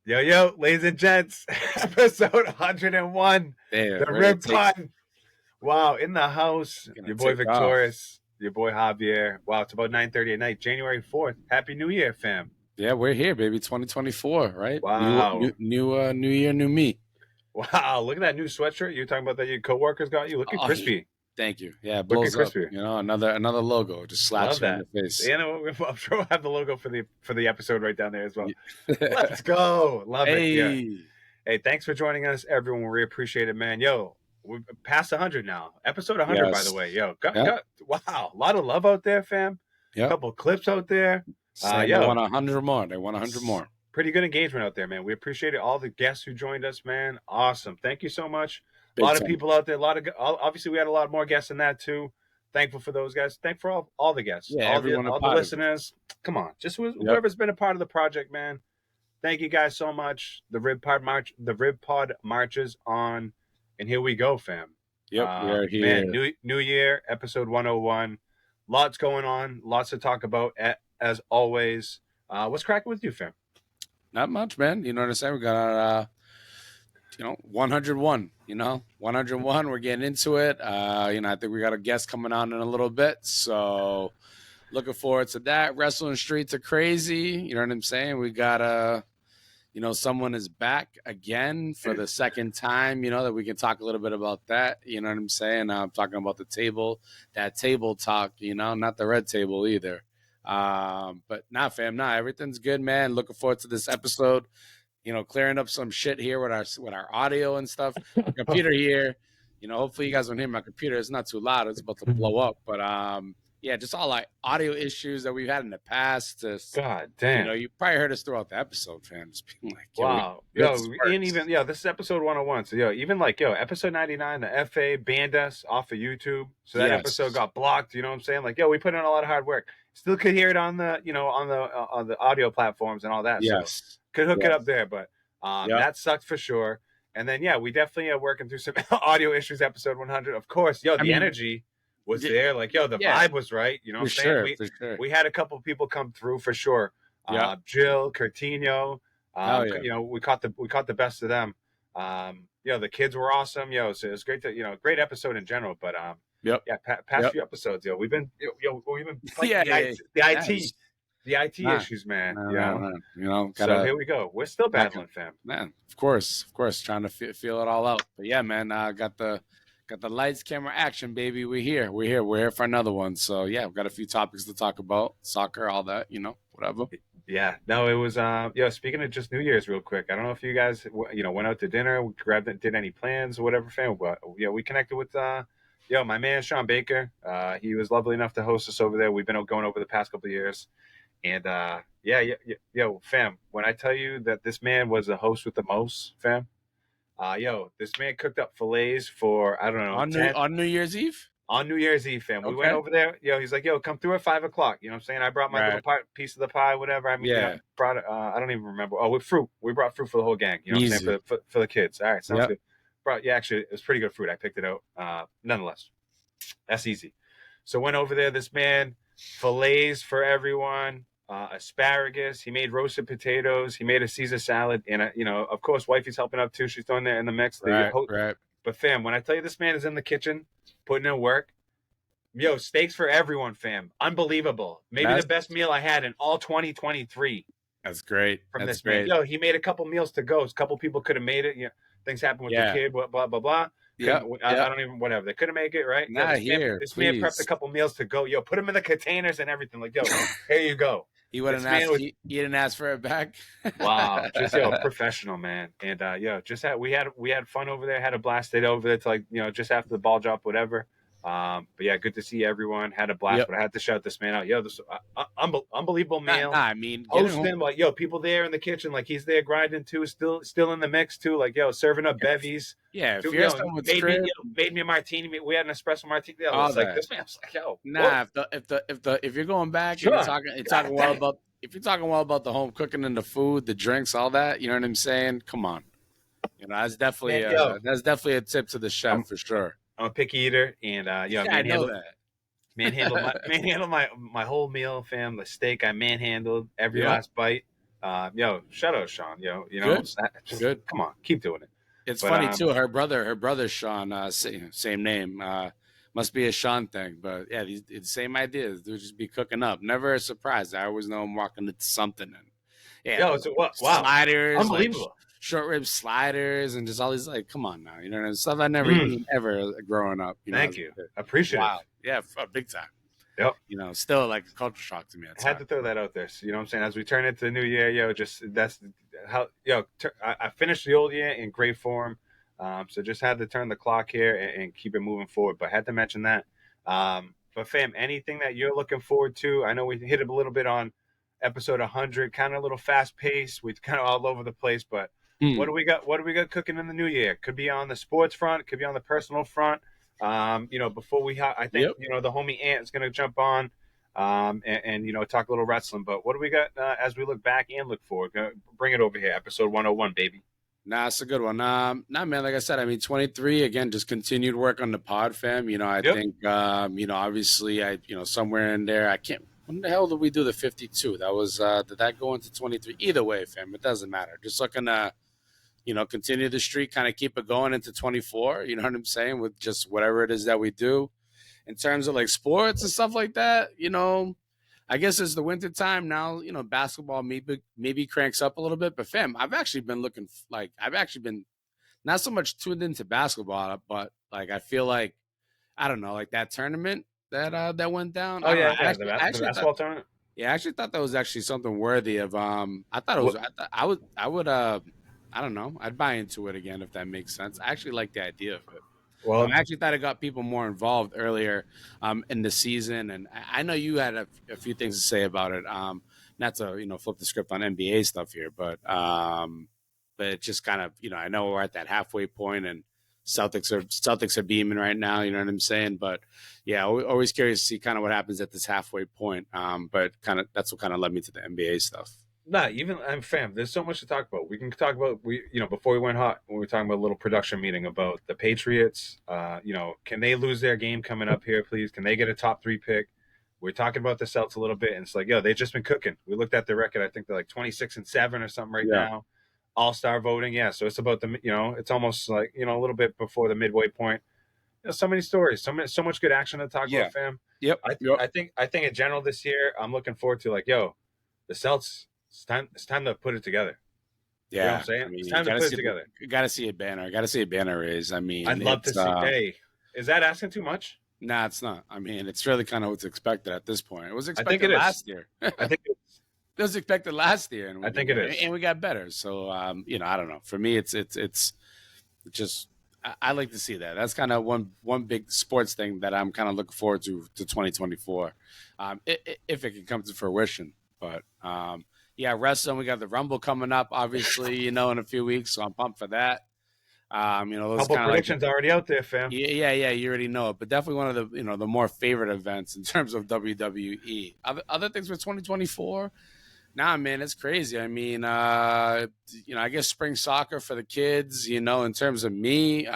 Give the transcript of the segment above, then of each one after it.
Yo, ladies and gents, episode 101, There, the right? Rib Pod. Wow, in the house, Gonna your boy take off. Victorious, your boy Javier. Wow, it's about 9:30 at night, January 4th. Happy New Year, fam. Yeah, we're here, baby. 2024, right? Wow. New year, new me. Wow, look at that new sweatshirt. You talking about that your coworkers got you? Looking Oh, crispy. thank you. Yeah, it Looking blows up. crispy. You know, another logo just slaps Love you in that. the face. You know, I'm sure we'll have the logo for the episode right down there as well. Let's go. Love it. Yeah. Hey, Hey, thanks for joining us, everyone. We appreciate it, man. Yo, we're past 100 now. Episode 100, by the yes. way. Yo, Yep. wow, a lot of love out there, fam. Yep. Couple clips out there. Saying they want 100 more. They want 100 more. Pretty good engagement out there, man. We appreciate it. All the guests who joined us, man. Awesome. Thank you so much. A lot of people out there. Obviously, we had a lot more guests than that too. Thankful for those guys. Thankful for all the guests. Yeah, all everyone the listeners. Come on, just whoever's been a part of the project, man. Thank you guys so much. The Rib Pod marches on, and here we go, fam. Yep, we are here. Man, new year, episode 101. Lots going on, lots to talk about as always. What's cracking with you, fam? Not much, man. You know what I'm saying? We got our 101. 101. We're getting into it. I think we got a guest coming on in a little bit, so looking forward to that. Wrestling streets are crazy. You know what I'm saying? We got someone is back again for the second time, that we can talk a little bit about that. You know what I'm saying? I'm talking about that table talk, not the red table either. But fam, everything's good, man. Looking forward to this episode, clearing up some shit here with our audio and stuff. Computer here, hopefully you guys don't hear my computer. It's not too loud. It's about to blow up, but, just all like audio issues that we've had in the past. God damn. You probably heard us throughout the episode, fam. Just being like, wow. This is episode 101. So, episode 99, the FA banned us off of YouTube. So that episode got blocked. You know what I'm saying? Like, we put in a lot of hard work. Still could hear it on the, on the audio platforms and all that. Yes. So could hook it up there, but that sucked for sure. And then, we definitely are working through some audio issues, episode 100. Of course, the energy was there, like the vibe was right. You know what I'm saying? We had a couple people come through for sure. Jill, Curtino, we caught the best of them. The kids were awesome. So it was great to great episode in general. But past few episodes, we've been fighting the IT issues, man. So here we go. We're still battling, fam. Man, of course, trying to feel it all out. But yeah, man, got the lights, camera, action, baby. We're here for another one. So yeah, we've got a few topics to talk about, soccer, all that, whatever. Yeah, no, it was speaking of just New Year's real quick, I don't know if you guys went out to dinner, did any plans or whatever, fam, but we connected with my man Sean Baker. He was lovely enough to host us over there. We've been going over the past couple of years, and fam, when I tell you that this man was the host with the most, fam. This man cooked up fillets for, I don't know. On New Year's Eve? On New Year's Eve, fam. Okay. We went over there. He's like, come through at 5 o'clock. You know what I'm saying? I brought my little piece of the pie, whatever. I mean, brought I don't even remember. Oh, with fruit. We brought fruit for the whole gang. You know what I'm saying? For the kids. All right, sounds good. Actually, it was pretty good fruit. I picked it out. Nonetheless, that's easy. So went over there. This man, fillets for everyone. Asparagus. He made roasted potatoes. He made a Caesar salad, and of course, wifey's helping up too. She's throwing that in the mix. Right. But fam, when I tell you this man is in the kitchen putting in work, steaks for everyone, fam. Unbelievable. Maybe the best meal I had in all 2023. That's great. From this man. He made a couple meals to go. A couple people could have made it. Things happen with the kid. Blah blah blah. I don't even whatever. They couldn't make it, right? This man prepped a couple meals to go. Put them in the containers and everything. Like, here you go. He wouldn't ask. He didn't ask for it back. Wow, just professional, man. And we had fun over there. Had a blast day over there till just after the ball drop, whatever. But yeah, good to see everyone. Had a blast, but I had to shout this man out. This unbelievable meal. I mean, hosting people there in the kitchen, like he's there grinding too, still in the mix too, like serving up bevies. Yeah, if you're made me a martini. We had an espresso martini. This man's like, if you're going back, and talking well about if you're talking well about the home cooking and the food, the drinks, all that, you know what I'm saying? Come on, that's definitely a tip to the chef for sure. I'm a picky eater, and I know that. Manhandled my whole meal, fam. The steak I manhandled every last bite. Yo, shout out Sean. Yo, Good. just come on, keep doing it. It's funny too. Her brother Sean, same name. Must be a Sean thing, but yeah, it's same ideas. They'll just be cooking up. Never a surprise. I always know I'm walking into something. And yeah, yo, so what? Wow, sliders, unbelievable. like short rib sliders, and just all these like, come on now, you know, stuff I never eaten ever growing up. You know, Thank you, appreciate it. Yeah, big time. Yep. You know, still like a culture shock to me. I had to throw that out there. So, you know what I'm saying? As we turn into the new year, yo, just that's how, I finished the old year in great form. So just had to turn the clock here and keep it moving forward. But had to mention that. But fam, anything that you're looking forward to? I know we hit it a little bit on episode 100, kind of a little fast paced. We kind of all over the place. But what do we got? What do we got cooking in the new year? Could be on the sports front. Could be on the personal front. Before I think the homie Ant is going to jump on, and talk a little wrestling. But what do we got as we look back and look forward? Bring it over here, episode 101, baby. Nah, it's a good one. Nah, man, like I said, I mean, 23 again, just continued work on the pod, fam. You know, I think, obviously, somewhere in there, I can't. When the hell did we do the 52? That was did that go into 23? Either way, fam, it doesn't matter. Just looking to continue the streak, kind of keep it going into 24, you know what I'm saying, with just whatever it is that we do. In terms of like sports and stuff like that, I guess it's the winter time now, basketball maybe cranks up a little bit. But fam, I've actually been not so much tuned into basketball, but like I feel like, I don't know, like that tournament that went down. Oh yeah, the basketball tournament. Yeah, I actually thought that was actually something worthy of. I thought it was. I would. I don't know. I'd buy into it again if that makes sense. I actually like the idea of it. Well, I actually thought it got people more involved earlier in the season, and I know you had a few things to say about it. Not to flip the script on NBA stuff here, but it just kind of I know we're at that halfway point, and Celtics are beaming right now. You know what I'm saying? But yeah, always curious to see kind of what happens at this halfway point. But that's what kind of led me to the NBA stuff. Nah, even fam, there's so much to talk about. We can talk about before we went hot, we were talking about a little production meeting about the Patriots. Can they lose their game coming up here, please? Can they get a top 3 pick? We're talking about the Celts a little bit, and it's like, they've just been cooking. We looked at the record. I think they're like 26-7 or something right now. All-star voting, yeah. So it's about it's almost like a little bit before the midway point. So many stories, so much good action to talk about, fam. Yep. I think in general this year, I'm looking forward to the Celts. It's time to put it together. Yeah, you know what I'm saying? It's time to put it together. You got to see a banner. Got to see a banner raise. I mean, I'd love to see. Hey, is that asking too much? Nah, it's not. I mean, it's really kind of what's expected at this point. It was expected last year. I think it was expected last year, and I think it is, and we got better. So, I don't know. For me, it's just I like to see that. That's kind of one big sports thing that I'm kind of looking forward to 2024, if it can come to fruition. But yeah, wrestling. We got the Rumble coming up, obviously, in a few weeks. So I'm pumped for that. Those couple predictions already out there, fam. Yeah. You already know it, but definitely one of the the more favorite events in terms of WWE. Other things for 2024. Nah, man, it's crazy. I mean, I guess spring soccer for the kids. In terms of me,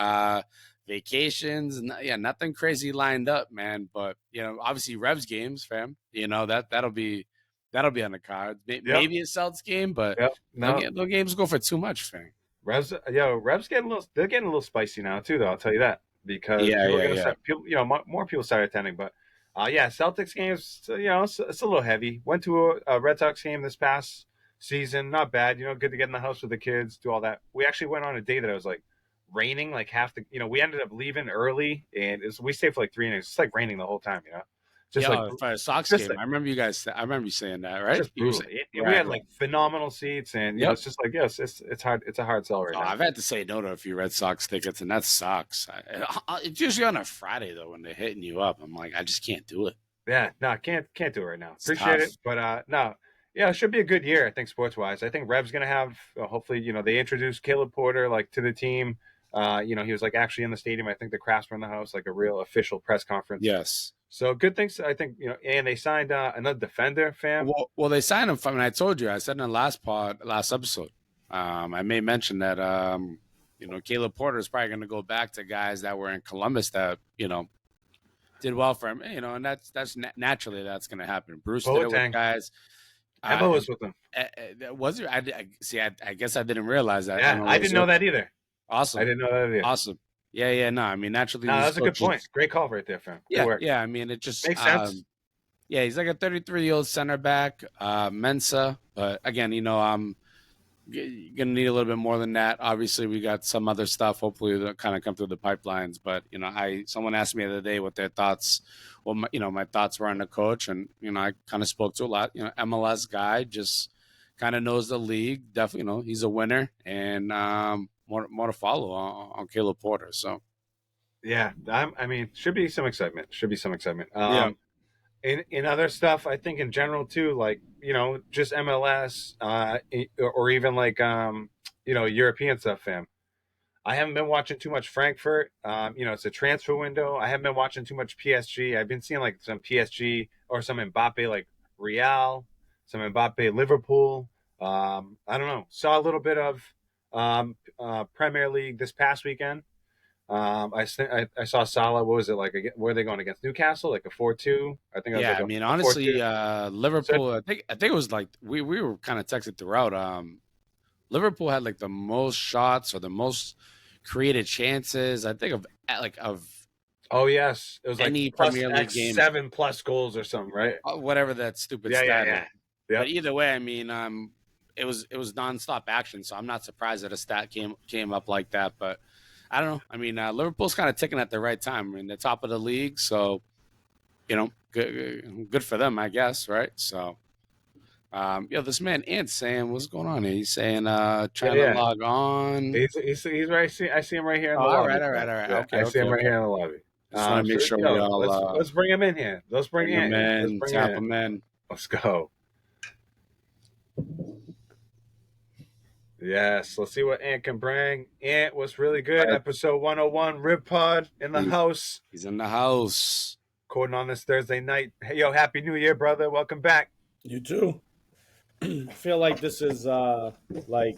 vacations. Yeah, nothing crazy lined up, man. But obviously Revs games, fam. That'll be on the cards. Maybe a Celts game, but no games go for too much, fam. Revs getting they're getting a little spicy now too, though. I'll tell you that because more people start attending. But Celtics games, it's a little heavy. Went to a Red Sox game this past season, not bad. Good to get in the house with the kids, do all that. We actually went on a day that it was like raining, like half the. We ended up leaving early, and we stayed for like 3 innings. It's like raining the whole time, Just for a Sox game. I remember you saying that, right? We had like phenomenal seats, and it's just like it's hard. It's a hard sell right now. I've had to say no to a few Red Sox tickets, and that sucks. It's usually on a Friday though when they're hitting you up. I'm like, I just can't do it. Yeah, no, can't do it right now. Appreciate it, but no. Yeah, it should be a good year, I think, sports wise. I think Rev's gonna have hopefully, they introduced Caleb Porter to the team. He was actually in the stadium. I think the Crafts were in the house, like a real official press conference. Yes. So good things, I think, and they signed another defender, fam. Well, they signed him I told you, I said in the last episode, I may mention that, Caleb Porter is probably going to go back to guys that were in Columbus that, did well for him, and that's naturally that's going to happen. Bruce did it with guys. Emma was with him. Was it? I guess I didn't realize that. Yeah, I didn't know that either. Awesome. I didn't know that either. Awesome. Yeah. No, I mean, naturally. No, that's a good point. Great call right there, fam. Yeah. I mean, it just makes sense. Yeah, he's like a 33-year-old center back, Mensa. But again, I'm gonna need a little bit more than that. Obviously, we got some other stuff. Hopefully, that kind of come through the pipelines. But someone asked me the other day what their thoughts. Well, my thoughts were on the coach, and I kind of spoke to a lot. MLS guy, just kind of knows the league. Definitely, he's a winner, and more to follow on Caleb Porter. So, yeah, I mean, should be some excitement. Yeah. In other stuff, I think in general too, like just MLS, or even like European stuff, fam. I haven't been watching too much Frankfurt. It's a transfer window. I haven't been watching too much PSG. I've been seeing like some PSG or some Mbappe, like Real, some Mbappe Liverpool. I don't know. Saw a little bit of Premier League this past weekend. I saw Salah. What was it like? Where are they going against Newcastle? Like a 4-2. I think. I mean, honestly, Liverpool. I think it was like we were kind of texted throughout. Liverpool had like the most shots or the most created chances. I think of. Oh yes, it was any like Premier League game, 7+ goals or something, right? Whatever that stupid stat. Yeah. Yep. But either way, I mean, it was nonstop action, so I'm not surprised that a stat came up like that. But I don't know. I mean, Liverpool's kind of ticking at the right time. I mean, they're top of the league, so good for them, I guess, right? So, this man Ant's saying, what's going on here? He's saying, trying to log on. He's right. I see him right here in the lobby. All right. Yeah, okay, I see him right here in the lobby. Just want to make sure we all. Let's bring him in here. Let's bring him in. Tap him in. Let's go. Yes, let's see what Ant can bring. Ant was really good. Right. Episode 101, Rib Pod in the house. He's in the house. Recording on this Thursday night. Hey, yo, Happy New Year, brother. Welcome back. You too. I feel like this is like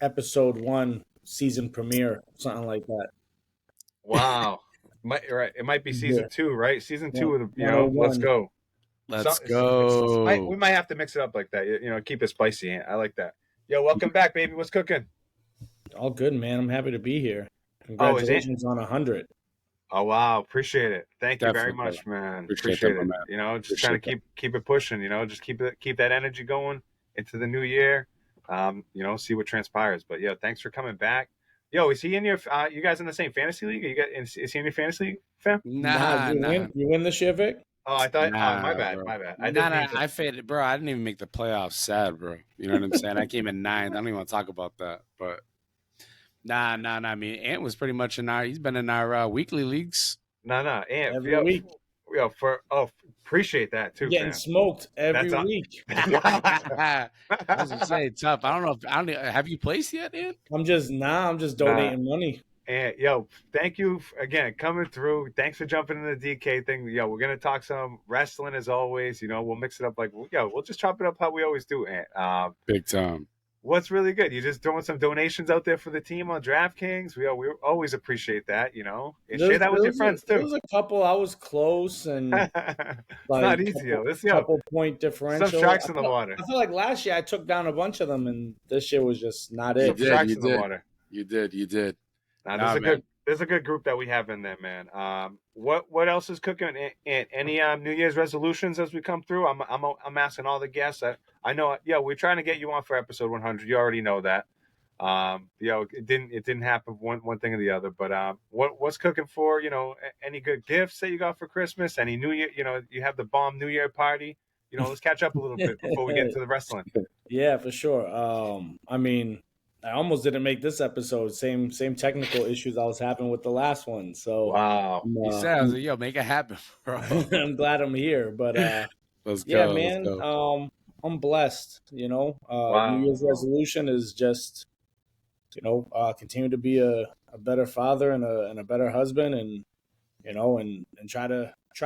episode 1 season premiere, something like that. Wow. It might be season 2, right? Season 2 of let's go. Let's go. We might have to mix it up like that. Keep it spicy. I like that. Yo, welcome back, baby. What's cooking? All good, man. I'm happy to be here. Congratulations on 100. Oh wow, appreciate it. Thank you very much, man. Appreciate it. Man. Just trying to keep it pushing. Just keep that energy going into the new year. See what transpires. But thanks for coming back. Yo, is he in your? You guys in the same fantasy league? Is he in your fantasy league, fam? Nah. You win this year, Vic? Oh, I thought. My bad. I faded, bro. I didn't even make the playoffs. Sad, bro. You know what I'm saying? I came in 9th. I don't even want to talk about that. But nah. I mean, Ant was pretty much he's been in our weekly leads. Ant every week. Appreciate that too. Getting smoked every week. I was gonna say tough. I don't know. Have you placed yet, Ant? I'm just donating money. And thank you again coming through. Thanks for jumping in the DK thing. We're gonna talk some wrestling as always. We'll mix it up we'll just chop it up how we always do. And big time. What's really good? You just throwing some donations out there for the team on DraftKings. We always appreciate that. And share that with your friends too. There was a couple I was close and it's not easy. Couple point differential. Some sharks in the water. I feel like last year I took down a bunch of them, and this year was just not it. Some sharks in the water. You did. There's a good group that we have in there, man. What else is cooking? And any New Year's resolutions as we come through? I'm asking all the guests. I know. We're trying to get you on for episode 100. You already know that. It didn't happen one thing or the other. But what's cooking for any good gifts that you got for Christmas? Any New Year? You have the bomb New Year party. Let's catch up a little bit before we get into the wrestling. Yeah, for sure. I mean, I almost didn't make this episode. Same technical issues I was having with the last one. So wow, he says, make it happen, bro. I'm glad I'm here. But let's go. Yeah, man. I'm blessed. Wow. New Year's resolution is just continue to be a better father and a better husband, and and try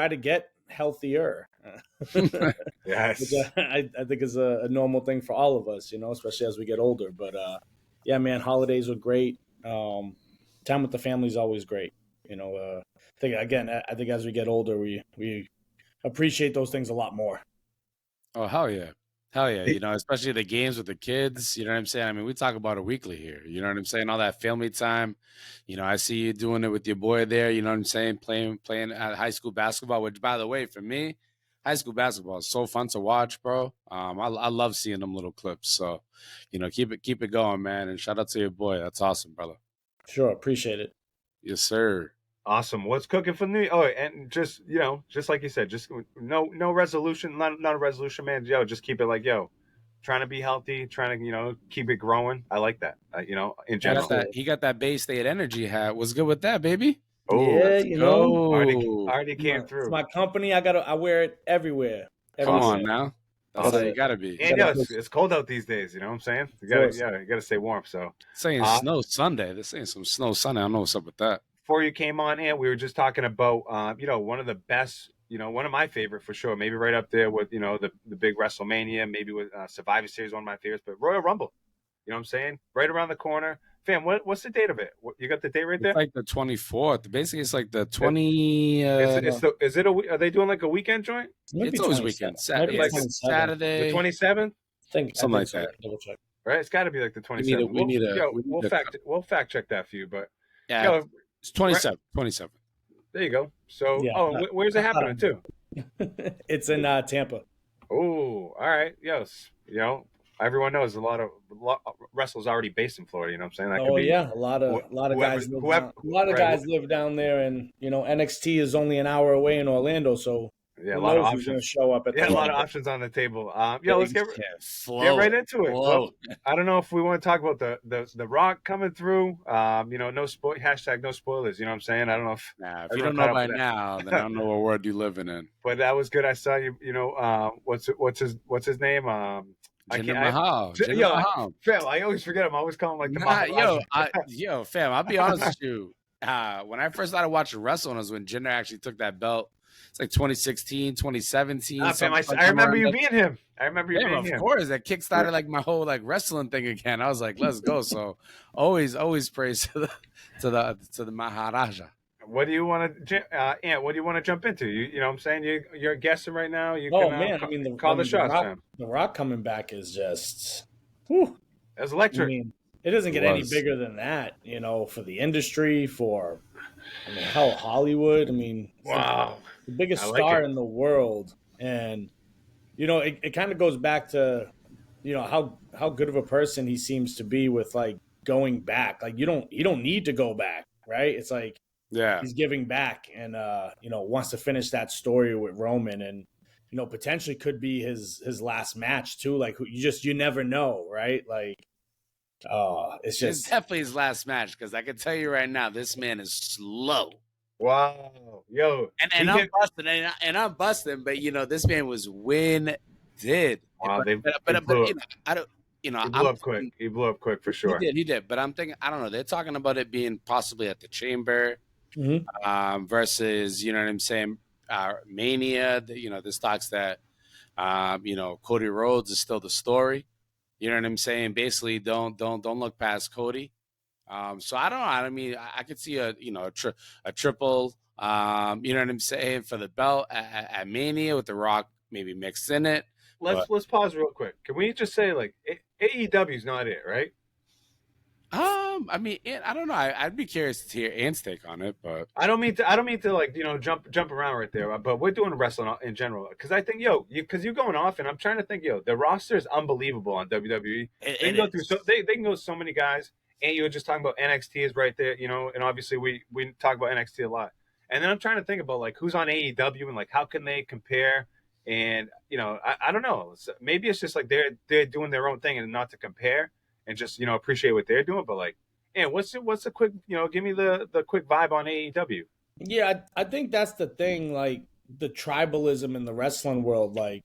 to get healthier. Yes, which I think is a normal thing for all of us, especially as we get older. But yeah, man, holidays are great. Time with the family is always great. I think as we get older, we appreciate those things a lot more. Oh, hell yeah. Hell yeah. You know, especially the games with the kids. You know what I'm saying? I mean, we talk about it weekly here. You know what I'm saying? All that family time. You know, I see you doing it with your boy there. You know what I'm saying? Playing at high school basketball, which, by the way, for me, high school basketball is so fun to watch, bro. I love seeing them little clips. So, you know, keep it going, man. And shout out to your boy. That's awesome, brother. Sure. Appreciate it. Yes, sir. Awesome. What's cooking for me? Oh, and just, you know, just like you said, just no resolution, not a resolution, man. Yo, just keep it like, yo, trying to be healthy, trying to, you know, keep it growing. I like that. You know, in general. He got that Bay State energy hat. What's good with that, baby? Oh, yeah, you know, already came through. It's my company. I wear it everywhere. Come on now. That's how you gotta be. And yeah, it's cold out these days. You know what I'm saying? You gotta stay warm. So saying snow Sunday. They're saying some snow Sunday. I don't know what's up with that. Before you came on, and we were just talking about, you know, one of the best, you know, one of my favorite for sure. Maybe right up there with, you know, the big WrestleMania. Maybe with Survivor Series, one of my favorites. But Royal Rumble. You know what I'm saying? Right around the corner. Fam, what's the date of it? You got the date right there? It's like the 24th. Basically, it's like the 20. Are they doing like a weekend joint? It's always weekend. Saturday. Like Saturday. The 27th? Something like that. Double check. Right? It's got to be like the 27th. We'll fact check that for you. But yeah, it's 27. Right? 27. There you go. So, where's it happening too? It's in Tampa. Oh, all right. Yes. You know, everyone knows a lot of wrestlers already based in Florida. You know what I'm saying? That could be, yeah, a lot of guys live down there, and you know NXT is only an hour away in Orlando, so yeah, a lot of options. Show up at a lot of options on the table. Let's get right into it. Well, I don't know if we want to talk about the Rock coming through. You know, no spoilers. You know what I'm saying? I don't know if if you don't know by now, then I don't know what world you're living in. But that was good. I saw you. You know, what's his name? Jinder Mahal. Fam, I always forget him. I always call him like the Mahal. Fam, I'll be honest with you. When I first started watching wrestling was when Jinder actually took that belt. It's like 2016, 2017. Fam, I remember you being him. I remember you being him. Of course, that kickstarted like my whole like wrestling thing again. I was like, let's go. So always praise to the Maharaja. What do you want to, Ant? What do you want to jump into? You know what I'm saying? You're guessing right now. Man, I mean, call the shots, man. The Rock coming back is just, whew. That's electric. I mean, it doesn't get any bigger than that, you know, for the industry, hell, Hollywood. I mean, wow, the biggest star in the world, and you know, it kind of goes back to, you know, how good of a person he seems to be with like going back. Like you don't need to go back, right? It's like. Yeah, he's giving back and you know, wants to finish that story with Roman, and you know, potentially could be his last match too. Like you never know, right? Like it's definitely his last match, because I can tell you right now, this man is slow. Wow, yo, and I'm busting, but you know, this man was winded. Wow, you know, he blew up quick. He blew up quick for sure. He did. But I'm thinking, I don't know. They're talking about it being possibly at the Chamber. Versus, you know what I'm saying, Mania. You know, this talks that, you know, Cody Rhodes is still the story. You know what I'm saying? Basically, don't look past Cody. So I don't know. I mean, I could see a triple. You know what I'm saying, for the belt at Mania with The Rock maybe mixed in it. Let's pause real quick. Can we just say like AEW is not it, right? I mean, I don't know. I'd be curious to hear Ant's take on it, but I don't mean to like, you know, jump around right there. But we're doing wrestling in general, because I think because you're going off, and I'm trying to think, the roster is unbelievable on WWE. They can go so many guys, and you were just talking about NXT is right there, you know, and obviously we talk about NXT a lot, and then I'm trying to think about like who's on AEW and like how can they compare, and you know, I don't know, maybe it's just like they're doing their own thing and not to compare. And just, you know, appreciate what they're doing, but like, what's the quick, you know, give me the quick vibe on AEW. Yeah, I think that's the thing, like the tribalism in the wrestling world. Like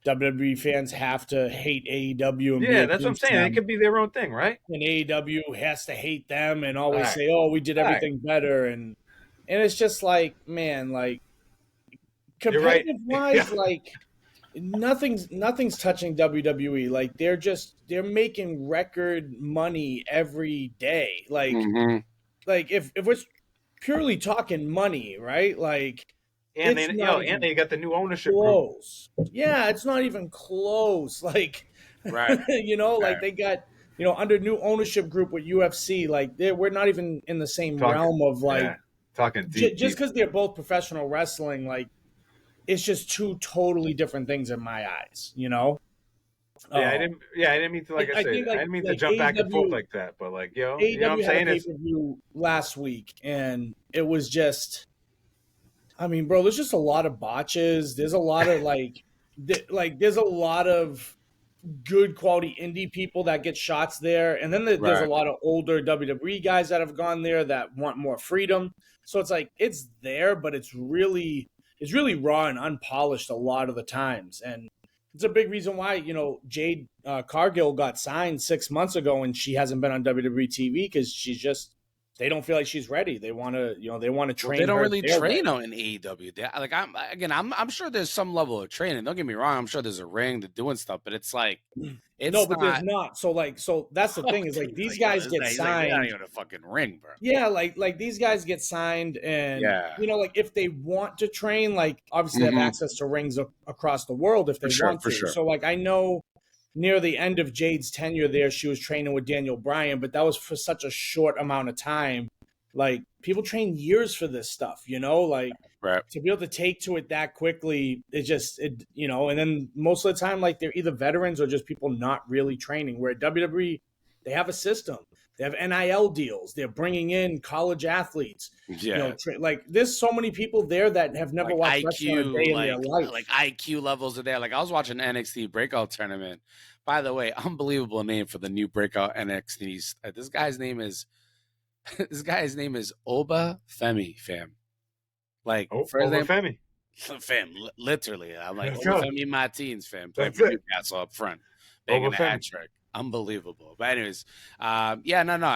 WWE fans have to hate AEW. And that's what I'm saying. It could be their own thing, right? And AEW has to hate them and always say, "Oh, we did everything better," and it's just like, man, like competitive wise, like. Nothing's touching WWE. Like they're making record money every day. Like like if we're purely talking money, right? Like, and they got the new ownership close. Group. Yeah, it's not even close. Like, right. Like they got, under new ownership group with UFC, like we're not even in the same realm of like talking deep. Just because they're both professional wrestling, like it's just two totally different things in my eyes, Yeah, I didn't mean to, I didn't mean to jump back and forth like that, but like, AEW what I'm saying? Had a pay-per-view last week, and it was just, I mean, bro, there's just a lot of botches. There's a lot of there's a lot of good quality indie people that get shots there, and then there's a lot of older WWE guys that have gone there that want more freedom. So it's like it's there, but it's really raw and unpolished a lot of the times, and it's a big reason why Jade Cargill got signed 6 months ago and she hasn't been on WWE TV because they don't feel like she's ready. They want to, they want to train. They don't really train on in AEW. I'm sure there's some level of training. Don't get me wrong. I'm sure there's a ring to doing stuff, but it's like, there's not. So that's the thing is like these guys get signed. Not even a fucking ring, bro. Yeah, like these guys get signed, and like if they want to train, like obviously they have access to rings across the world if they want to. Sure. So like I know. Near the end of Jade's tenure there, she was training with Daniel Bryan, but that was for such a short amount of time. Like, people train years for this stuff, Like, to be able to take to it that quickly, and then most of the time, like, they're either veterans or just people not really training. Where at WWE, they have a system. They have NIL deals. They're bringing in college athletes. Yeah. There's so many people there that have never watched wrestling a day in their life. Like IQ levels are there. Like I was watching NXT Breakout Tournament. By the way, unbelievable name for the new Breakout NXT. This guy's name is Oba Femi, fam. Like first name Femi. Fam, literally. I'm like Oba Femi Martins, fam. Playing for Newcastle up front. Making a hat trick. Unbelievable. But anyways, I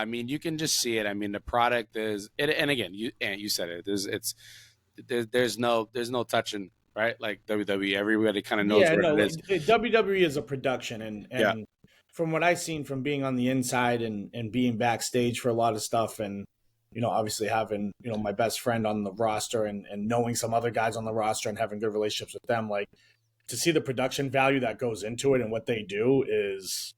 mean, you can just see it. I mean, the product is it, and again, you said it. There's no touching, right? Like WWE, everybody kind of knows what it is. WWE is a production, and from what I've seen from being on the inside and being backstage for a lot of stuff, and obviously having my best friend on the roster and knowing some other guys on the roster and having good relationships with them, like to see the production value that goes into it and what they do is.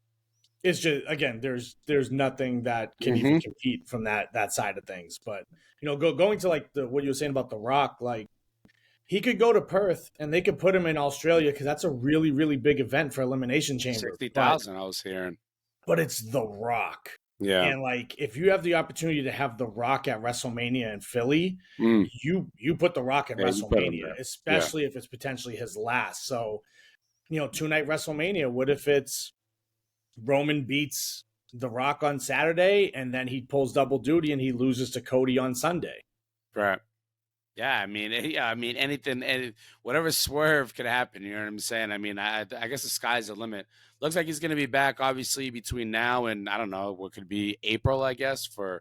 It's just, again, there's nothing that can even compete from that side of things. But, going to like what you were saying about The Rock, like he could go to Perth and they could put him in Australia because that's a really, really big event for Elimination Chamber. 60,000 I was hearing. But it's The Rock. Yeah. And like if you have the opportunity to have The Rock at WrestleMania in Philly, you put The Rock at WrestleMania, especially if it's potentially his last. So, 2-night WrestleMania, what if it's Roman beats The Rock on Saturday, and then he pulls double duty and he loses to Cody on Sunday. Right. Yeah, I mean, anything, whatever swerve could happen. You know what I'm saying? I mean, I guess the sky's the limit. Looks like he's going to be back, obviously, between now and I don't know what could be April, I guess, for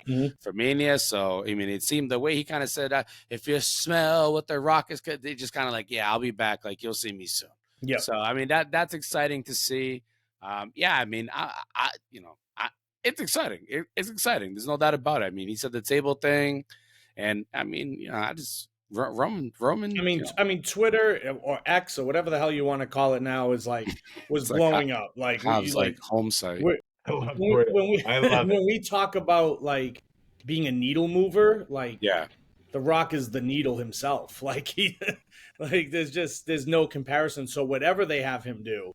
Mania. So I mean, it seemed the way he kind of said, if you smell what The Rock is, they just kind of like, yeah, I'll be back. Like you'll see me soon. Yeah. So I mean, that's exciting to see. I mean, it's exciting. It's exciting. There's no doubt about it. I mean, he said the table thing, and I mean, I just Roman. I mean, Twitter or X or whatever the hell you want to call it now was blowing up. Like home site. When we talk about like being a needle mover, like The Rock is the needle himself. Like there's no comparison. So whatever they have him do,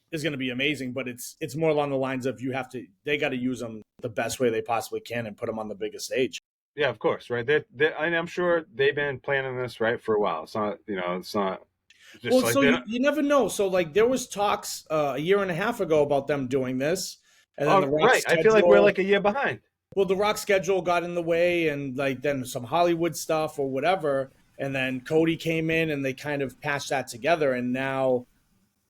is going to be amazing, but it's more along the lines of they got to use them the best way they possibly can and put them on the biggest stage. Yeah, of course, right. I'm sure they've been planning this right for a while. It's not, it's not. Just well, like so you never know. So like there was talks a year and a half ago about them doing this, and then the Rock schedule, I feel like we're like a year behind. Well, the Rock schedule got in the way, and like then some Hollywood stuff or whatever, and then Cody came in, and they kind of patched that together, and now.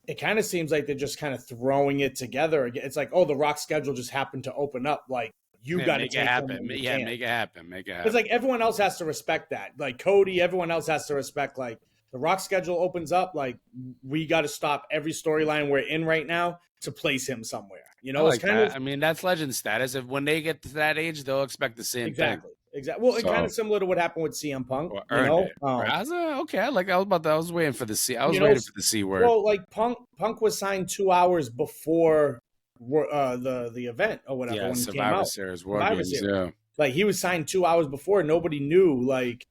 It kind of seems like they're just kind of throwing it together. It's like, the Rock schedule just happened to open up. Like, you got to make it happen. Make it happen. It's like everyone else has to respect that. Like, Cody, everyone else has to respect, like, the Rock schedule opens up. Like, we got to stop every storyline we're in right now to place him somewhere. It's kind of. I mean, that's legend status. If when they get to that age, they'll expect the same thing. exactly. Well, so, kind of similar to what happened with CM Punk. You know, okay. I was waiting for the C. I was waiting for the C word. Well, like Punk was signed 2 hours before the event or whatever when it came out. Survivor Series, yeah. Like he was signed 2 hours before. Nobody knew. Like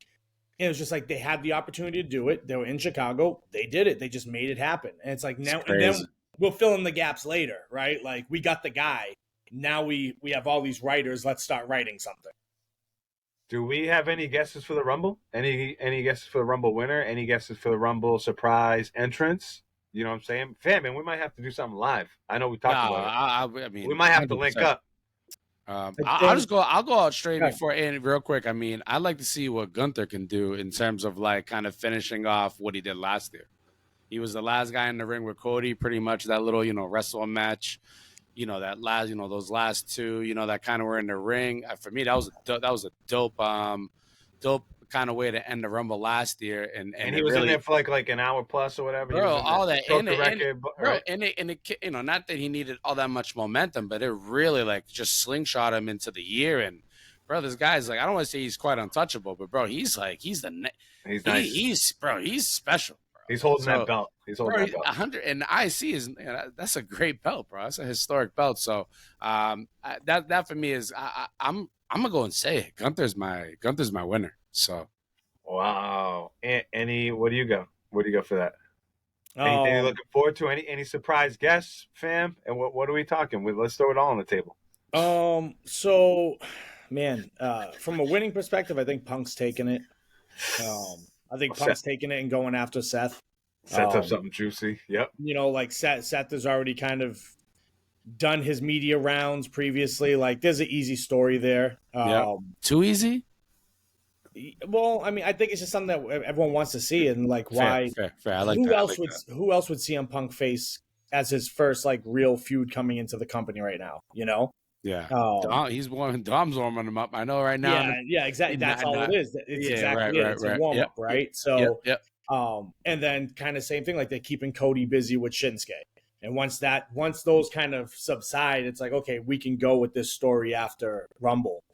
it was just like they had the opportunity to do it. They were in Chicago. They did it. They just made it happen. And it's like now and then we'll fill in the gaps later, right? Like we got the guy. Now we have all these writers. Let's start writing something. Do we have any guesses for the Rumble? Any guesses for the Rumble winner? Any guesses for the Rumble surprise entrance? You know what I'm saying? Fam, man, we might have to do something live. I know we talked about it. I mean, we might have 100%. To link up. I'll go out straight before and real quick. I mean, I'd like to see what Gunther can do in terms of like kind of finishing off what he did last year. He was the last guy in the ring with Cody, pretty much that little, wrestle match. That last, those last two, that kind of were in the ring. For me, that was a dope kind of way to end the Rumble last year. And he was in there for like an hour plus or whatever. Bro, all that. And not that he needed all that much momentum, but it really like just slingshot him into the year. And bro, this guy's like, I don't want to say he's quite untouchable, but bro, he's nice. He's special. He's holding that belt. He's holding that belt. 100 and IC is that's a great belt, bro. That's a historic belt. So that for me is I'm gonna go and say it. Gunther's my winner. So wow. Any what do you go? Where do you go for that? Anything you're looking forward to? Any surprise guests, fam? And what are we talking? Let's throw it all on the table. So man, from a winning perspective, I think Punk's taking it. I think Punk's taking it and going after Seth. Sets up something juicy. Yep. Like Seth has already kind of done his media rounds previously. Like there's an easy story there. Too easy? Well, I mean, I think it's just something that everyone wants to see, and like why? Fair. I like who that. else who else would CM Punk face as his first like real feud coming into the company right now? Yeah, Dom's warming him up. I know right now. Yeah, exactly. That's all it is. It's exactly it. It's a warm up, right? So, and then kind of same thing. Like they're keeping Cody busy with Shinsuke, and once those kind of subside, it's like okay, we can go with this story after Rumble.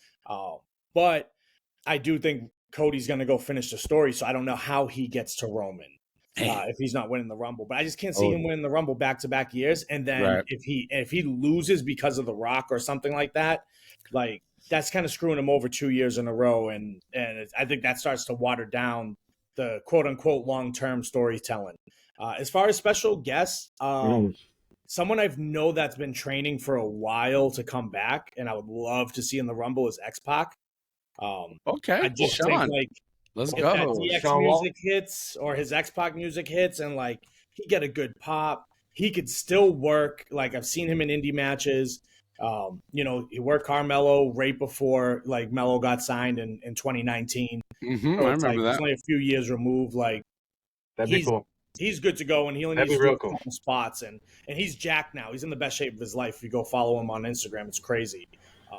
But I do think Cody's going to go finish the story, so I don't know how he gets to Roman. If he's not winning the Rumble, but I just can't see him winning the Rumble back-to-back years. And then if he loses because of The Rock or something like that, like that's kind of screwing him over 2 years in a row. And I think that starts to water down the quote unquote long-term storytelling. As far as special guests, someone I've know that's been training for a while to come back, and I would love to see in the Rumble is X-Pac. Okay, I just think like. Let's go. If DX music hits or his X-Pac music hits and like he get a good pop, he could still work. Like I've seen him in indie matches. He worked Carmelo right before like Melo got signed in 2019. Mm-hmm, I remember that. He's only a few years removed. Like that'd be cool. He's good to go, and he only needs to do a couple spots. And he's jacked now. He's in the best shape of his life. If you go follow him on Instagram, it's crazy.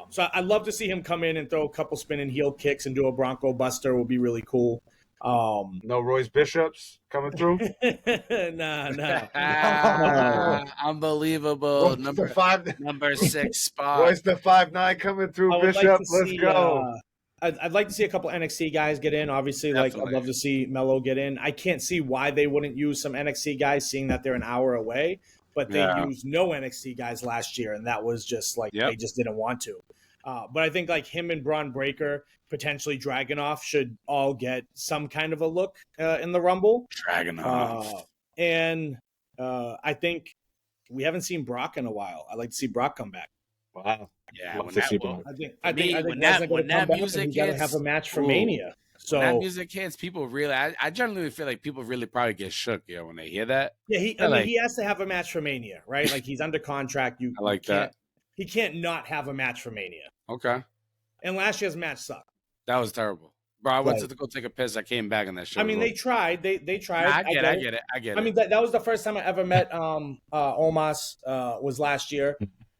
So I'd love to see him come in and throw a couple spinning heel kicks and do a Bronco Buster. Would be really cool. No Royce Bishops coming through? Nah. Unbelievable. Number 6 spot. Royce the 5'9" coming through. Bishop, let's go. I'd like to see a couple NXT guys get in. Obviously, I'd love to see Melo get in. I can't see why they wouldn't use some NXT guys, seeing that they're an hour away. But they used no NXT guys last year, and that was just like they just didn't want to. But I think like him and Braun Breaker, potentially Dragunov, should all get some kind of a look in the Rumble. Dragunov. And I think we haven't seen Brock in a while. I'd like to see Brock come back. Wow. Yeah. I think when that music hits, gotta have a match for Mania. So when that music hits, people really. I generally feel like people really probably get shook, when they hear that. Yeah, he has to have a match for Mania, right? Like he's under contract. He can't not have a match for Mania. Okay. And last year's match sucked. That was terrible, bro. I went to go take a piss. I came back in that show. I mean, they tried. They tried. I get it. I mean, that was the first time I ever met Omos. Was last year.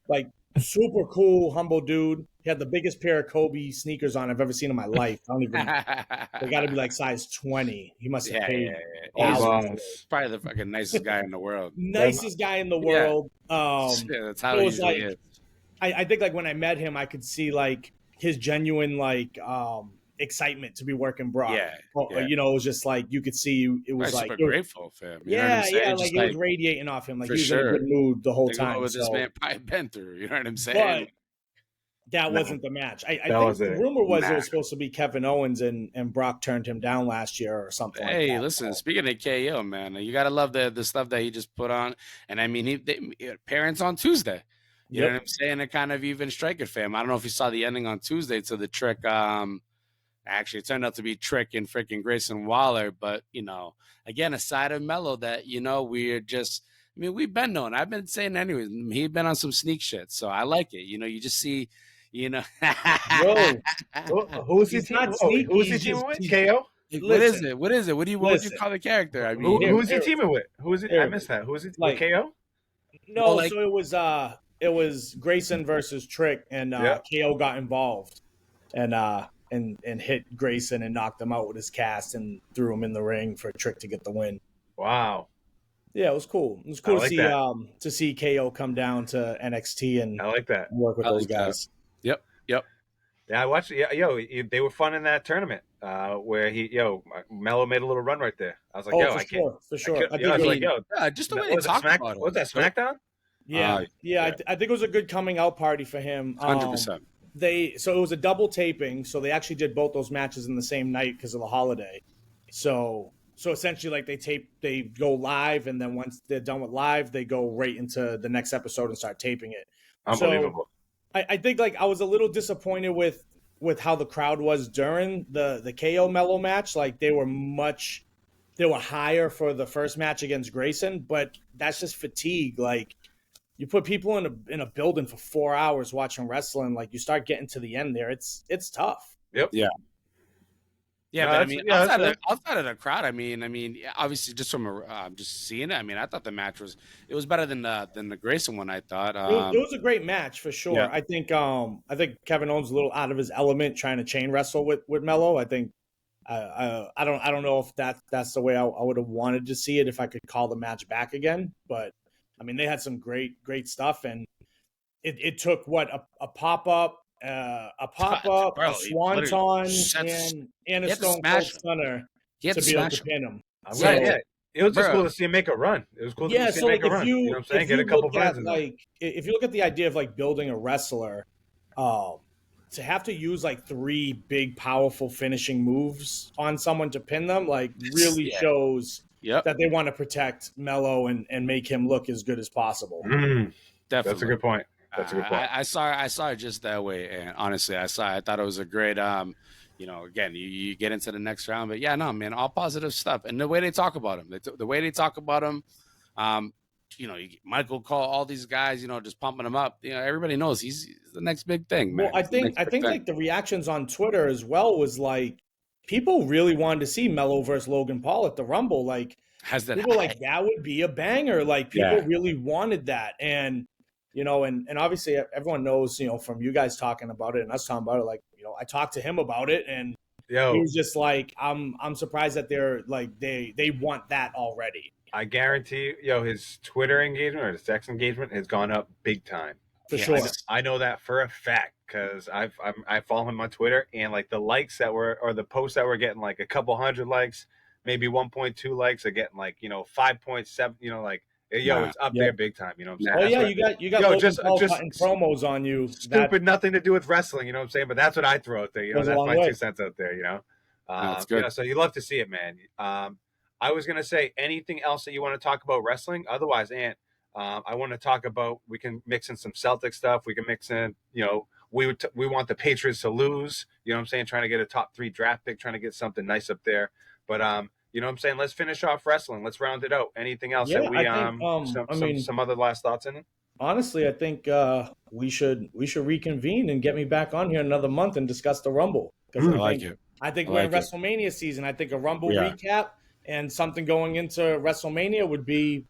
Like super cool, humble dude. He had the biggest pair of Kobe sneakers on I've ever seen in my life. I don't even. They got to be like size 20. He must have paid. He's probably the fucking nicest guy in the world. Nicest guy in the world. That's how he usually is. I think like when I met him, I could see like his genuine like excitement to be working Brock. Yeah. You know, it was just like you could see it was like super grateful for him. You know what I'm yeah, saying? like Just it was radiating off him. Like for he was in a good mood the whole Think about time. what this So man probably been through. You know what I'm saying? but that wasn't the match. I think the rumor was it was supposed to be Kevin Owens and Brock turned him down last year or something like that. Hey, listen, speaking of KO, man, you got to love the stuff that he just put on. And I mean, parents on Tuesday. You know what I'm saying? It kind of even striking for him. I don't know if you saw the ending on Tuesday to the Trick. Actually, it turned out to be Trick and freaking Grayson Waller. But, you know, again, a side of Melo that, you know, we're just, I mean, we've been known. I've been saying anyways, he's been on some sneak shit. So I like it. You know, you just see, you know. Who's he team? Who's he teaming with? KO? What is it? What would you call the character? I mean, who's he teaming with? Who is it? I missed that. Who is it? Like KO? No, so it was Grayson versus Trick, and KO got involved, and hit Grayson and knocked him out with his cast and threw him in the ring for Trick to get the win. Wow. Yeah, it was cool. It was cool to see KO come down to NXT and I like that. Work with those guys. Yep. Yeah, I watched. Yeah, they were fun in that tournament where Melo made a little run right there. I was like, for sure. I was like, just the way they talked about it. Was that SmackDown? Yeah, I think it was a good coming out party for him. 100%. So it was a double taping, so they actually did both those matches in the same night because of the holiday. So essentially, like they go live, and then once they're done with live, they go right into the next episode and start taping it. Unbelievable. So, I think like I was a little disappointed with how the crowd was during the KO Melo match. Like they were higher for the first match against Grayson, but that's just fatigue. Like you put people in a building for 4 hours watching wrestling, like you start getting to the end there, it's tough. Yep. Yeah. Yeah, but I mean, outside of the crowd, I mean, obviously, just from just seeing it, I mean, I thought the match was better than the Grayson one. I thought it was a great match for sure. Yeah. I think Kevin Owens a little out of his element trying to chain wrestle with Melo. I think I don't know if that's the way I would have wanted to see it if I could call the match back again. But I mean, they had some great stuff, and it took a pop up. A swanton, and a Stone Cold Stunner to be able to pin him. It was just cool to see him make a run. It was cool to see him make a run. You know what I'm saying? Get a couple runs in there. If you look at the idea of like building a wrestler, to have to use like 3 big, powerful finishing moves on someone to pin them, like really shows that they want to protect Melo and make him look as good as possible. Definitely, that's a good point. That's a good point. I saw it just that way, and honestly, I thought it was a great. Again, you get into the next round, but yeah, no, man, all positive stuff, and the way they talk about him, Michael Cole, all these guys, just pumping him up. Everybody knows he's the next big thing. Man. Well, I think like the reactions on Twitter as well was like people really wanted to see Melo versus Logan Paul at the Rumble. Like people like that would be a banger. Like people really wanted that, and. And obviously everyone knows, from you guys talking about it and us talking about it, like, I talked to him about it and he was just like, I'm surprised that they're like, they want that already. I guarantee his Twitter engagement or his text engagement has gone up big time. For sure. I know that for a fact because I follow him on Twitter and like the likes or the posts that were getting like a couple hundred likes, maybe 1.2 likes are getting like, 5.7, like, it's up there big time. You know what I'm saying? Oh, yeah, you got Logan Paul cutting promos on you. Stupid, nothing to do with wrestling. You know what I'm saying? But that's what I throw out there. That's my 2 cents out there. That's good. So you love to see it, man. I was gonna say anything else that you want to talk about wrestling. Otherwise, Ant, I want to talk about. We can mix in some Celtic stuff. We can mix in. We want the Patriots to lose. You know what I'm saying? Trying to get a top 3 draft pick. Trying to get something nice up there. But you know what I'm saying? Let's finish off wrestling. Let's round it out. Anything else that we some other last thoughts in it? Honestly, I think we should reconvene and get me back on here another month and discuss the Rumble. I think we're in WrestleMania season. I think a Rumble recap and something going into WrestleMania would be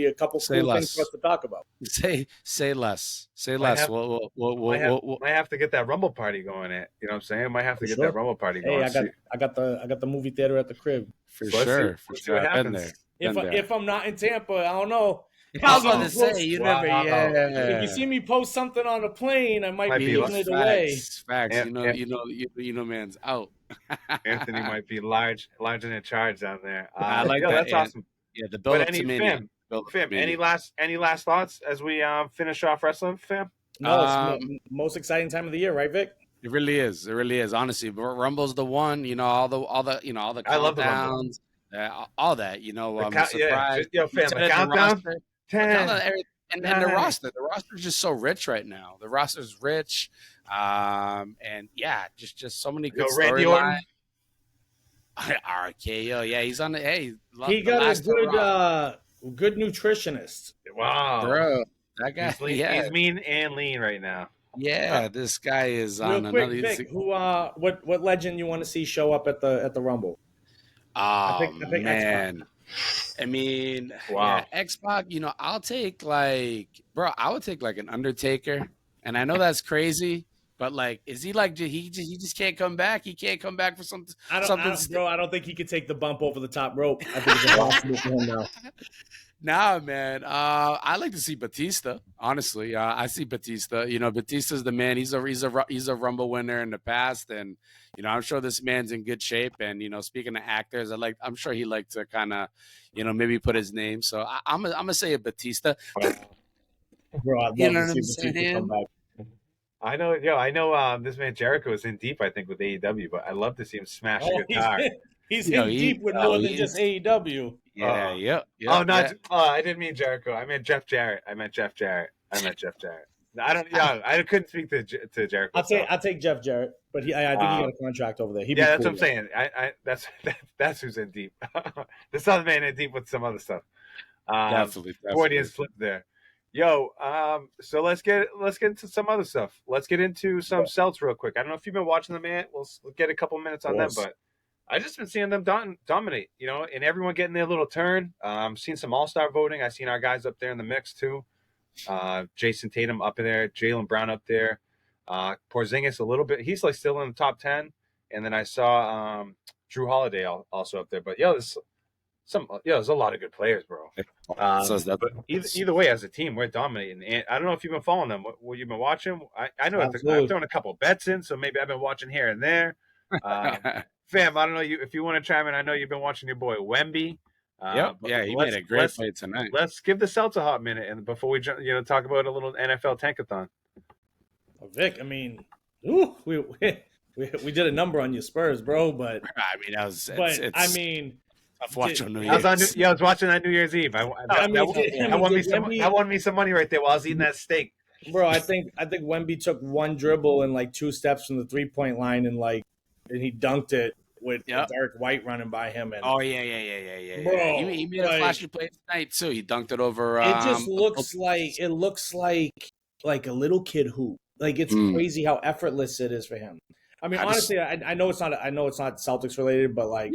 a couple cool things for us to talk about. Say less. We'll might have to get that Rumble party going. You know what I'm saying? Might have to get that Rumble party going. Hey, I got the movie theater at the crib. For sure. See what happens. If I'm not in Tampa, I don't know. I was about to say, you never, If you see me post something on a plane, I might be giving it away. Facts. You know, man's out. Anthony might be large and in charge down there. I like that. That's awesome. Yeah, the build up to Mania. Fam, any last thoughts as we finish off wrestling, fam? No, it's the most exciting time of the year, right, Vic? It really is. It really is. Honestly, but Rumble's the one. You know, all the countdowns. I love the Rumble. All that. You know, surprise. Fam, the countdown. 10. And the roster is just so rich right now. The roster's rich, and yeah, just so many good storylines. RKO, yeah, he's on the. Hey, he got a good nutritionist. Wow, bro, that guy. He's mean and lean right now. Yeah, this guy is on another. Vic, what legend you want to see show up at the Rumble? I pick man. I mean, wow. Yeah, X-Pac, you know, I would take like an Undertaker. And I know that's crazy, but like, is he like, he just can't come back? He can't come back for something. I don't think he could take the bump over the top rope. I think it's impossible for him now. Nah, man. I like to see Batista. Honestly, I see Batista. You know, Batista's the man. He's a Rumble winner in the past, and you know, I'm sure this man's in good shape. And you know, speaking of actors, I'm sure he liked to kind of, you know, maybe put his name. So I'm gonna say a Batista. Bro, I'd love to see Batista come back. I know. This man Jericho is in deep, I think, with AEW, but I'd love to see him smash a guitar. He's in deep with more than just AEW. Yeah, yep. I didn't mean Jericho. I meant Jeff Jarrett. I don't. Yeah, I couldn't speak to Jericho. I'll take Jeff Jarrett, but I think he got a contract over there. That's what I'm saying. That's who's in deep. This other man in deep with some other stuff. Definitely. Freudian slip there. Yo, so let's get into some other stuff. Let's get into some Celts real quick. I don't know if you've been watching them, man. We'll get a couple minutes on them, but I just been seeing them dominate, you know, and everyone getting their little turn. Seen some all-star voting. I seen our guys up there in the mix too. Jason Tatum up in there, Jaylen Brown up there, Porzingis a little bit. He's like still in the top 10, and then I saw Drew Holiday also up there. But there's a lot of good players, bro. But either way, as a team, we're dominating. And I don't know if you've been following them. What you've been watching? I know I've thrown a couple bets in, so maybe I've been watching here and there. Fam, I don't know if you want to chime in. I know you've been watching your boy Wemby. He made a great play tonight. Let's give the Celts a hot minute, and before we talk about a little NFL tankathon. Well, Vic, I mean, we did a number on your Spurs, bro. But I mean, I've watched on New Year's. I was watching that New Year's Eve. I won me some money right there while I was eating that steak. Bro, I think Wemby took one dribble and like 2 steps from the 3-point line and he dunked it with Derek White running by him. And Bro, he made a flashy play tonight too. He dunked it over. It just looks like a little kid hoop. Like it's crazy how effortless it is for him. I mean, honestly, I know it's not Celtics related, but like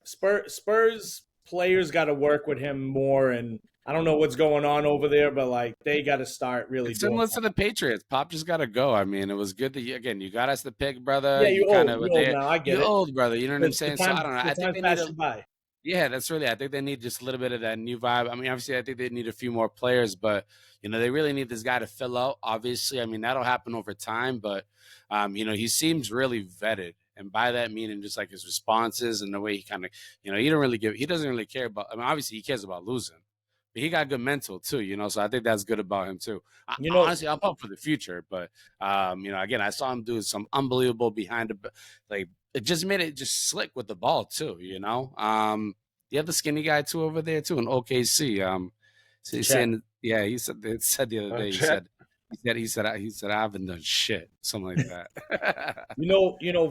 Spurs players got to work with him more, and I don't know what's going on over there, but like they got to start really. It's similar to the Patriots. Pop just got to go. I mean, it was good that you got us the pick, brother. Yeah, you're old now. I get it. You're old, brother. You know what I'm saying? So I don't know. I think they need by. Yeah, that's really. I think they need just a little bit of that new vibe. I mean, obviously, I think they need a few more players, but they really need this guy to fill out. Obviously, I mean that'll happen over time, but he seems really vetted. And by that meaning, just like his responses and the way he kind of, he doesn't really care about. I mean, obviously he cares about losing, but he got good mental too, So I think that's good about him too. Honestly, I'm up for the future, but again, I saw him do some unbelievable it just made it just slick with the ball too, You have the skinny guy too over there too in OKC. So he's saying, he said the other day, he said I haven't done shit, something like that.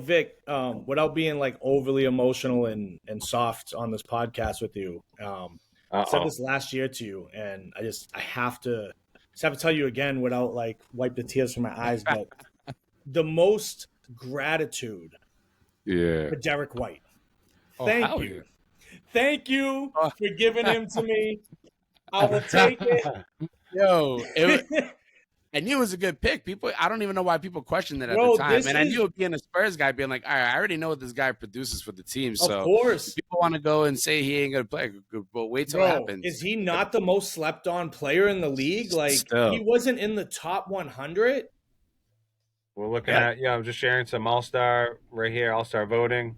Vic, without being like overly emotional and soft on this podcast with you, I said this last year to you, and I have to tell you again without like wipe the tears from my eyes, but the most gratitude for Derek White. Thank you for giving him to me. I will take it. Yo, I knew it was a good pick. I don't even know why people questioned it at the time. And I knew it would be a Spurs guy being like, all right, I already know what this guy produces for the team. So of course, people want to go and say he ain't going to play, but wait till it happens. Is he not the most slept on player in the league? Like, he wasn't in the top 100. We're looking at, I'm just sharing some All-Star right here, All-Star voting.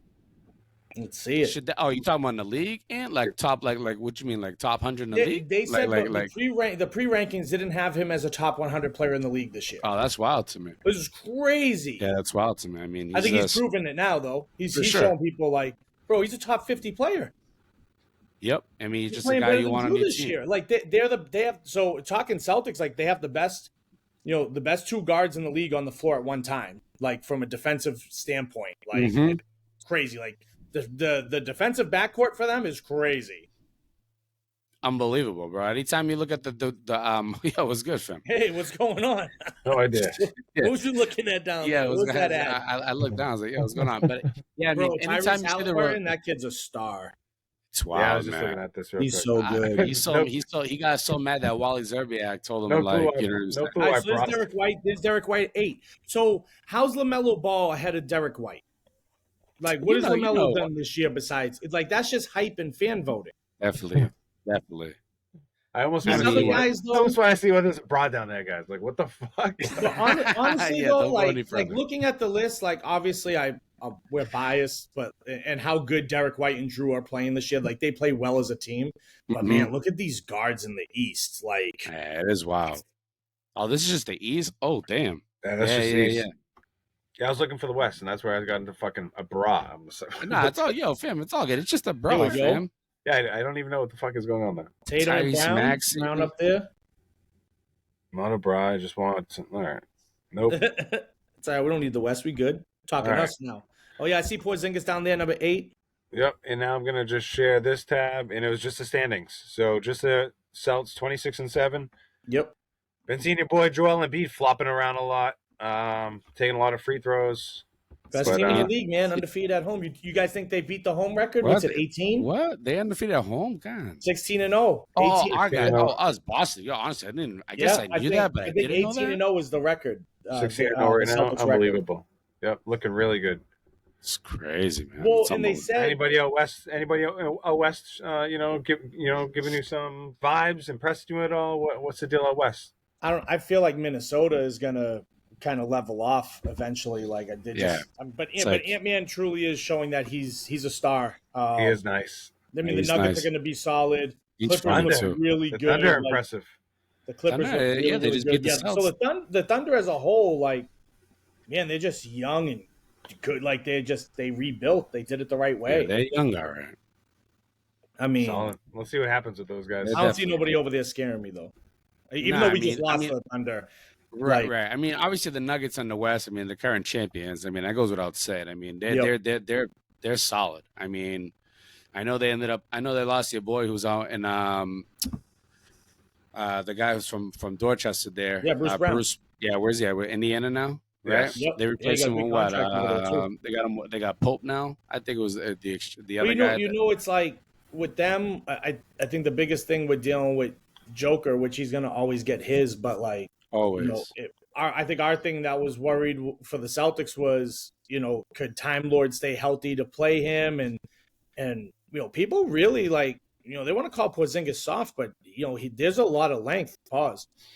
Let's see it. You talking about in the league and like top, like what you mean, like top 100 in the league? They said the pre-rankings didn't have him as a top 100 player in the league this year. Oh, that's wild to me. This is crazy. Yeah, that's wild to me. I mean, I think he's proven it now, though. He's showing people like, bro, he's a top 50 player. Yep. I mean, he's just a guy you want on your this team. Year. Like they have so talking Celtics, like they have the best, the best two guards in the league on the floor at one time. Like from a defensive standpoint, like it's crazy. Like the defensive backcourt for them is crazy. Unbelievable, bro. Anytime you look at it was good, fam. Hey, what's going on? No idea. What was you looking at down there? What was that at? I looked down. I was like, what's going on? But yeah, bro, anytime you see that kid's a star. It's wild, I was just looking at this real He's quick. so good. He got so mad that Wally Zerbiak told him so there's Derek White at 8. So how's LaMelo Ball ahead of Derek White? Like, what has LaMelo done this year besides? It's like that's just hype and fan voting. Definitely. I almost want to see what this brought down there, guys. Like, what the fuck? But honestly, though, like looking at the list, like obviously we're biased, but and how good Derek White and Drew are playing this year, like they play well as a team. But man, look at these guards in the East. Like, it is wild. Oh, this is just the East. Oh, damn. Yeah, that's just the East. Yeah, I was looking for the West, and that's where I got into fucking a bra. Nah, it's all fam. It's all good. It's just a bra, fam. Yeah, I don't even know what the fuck is going on there. Tatum and Brown up there. Not a bra. I just want some. All right. Nope. It's all right. We don't need the West. We good. Talking us now. Oh yeah, I see Porzingis down there, number 8. Yep. And now I'm gonna just share this tab, and it was just the standings. So just the Celts 26-7. Yep. Been seeing your boy Joel Embiid flopping around a lot. Taking a lot of free throws. Best team in the league, man. Undefeated at home. You guys think they beat the home record? What's it, 18? What? They undefeated at home? God. 16-0. Oh, our guy. Us, Boston. Yo, honestly, I guess I knew that, but I think 18-0 is the record. 16-0 right now. Unbelievable. Yep, looking really good. It's crazy, man. Well, and they said anybody out west, giving you some vibes, impressed you at all? What's the deal out west? I feel like Minnesota is gonna kind of level off eventually. Like I did, but Ant-Man truly is showing that he's a star. He is nice. I mean, the Nuggets are going to be solid. Clippers look really good. Thunder impressive. The Clippers look really good. So the Thunder as a whole, like, man, they're just young and good. Like they rebuilt. They did it the right way. Yeah, they're young, all right. I mean, solid. Let's see what happens with those guys. I don't see nobody over there scaring me though. Even though we just lost the Thunder. Right. I mean, obviously the Nuggets on the West. I mean, the current champions. I mean, that goes without saying. I mean, they're solid. I mean, I know they lost your boy who's out in the guy who's from Dorchester there. Yeah, Bruce Brown. Where's he at? We're Indiana now, right? Yep. They replaced him with what? They got Pope now. I think it was the other guy. It's like with them. I think the biggest thing with dealing with Joker, which he's gonna always get his, but like. Always. I think our thing that was worried for the Celtics was, could Time Lord stay healthy to play him? And people really like, they want to call Porzingis soft, but, there's a lot of length,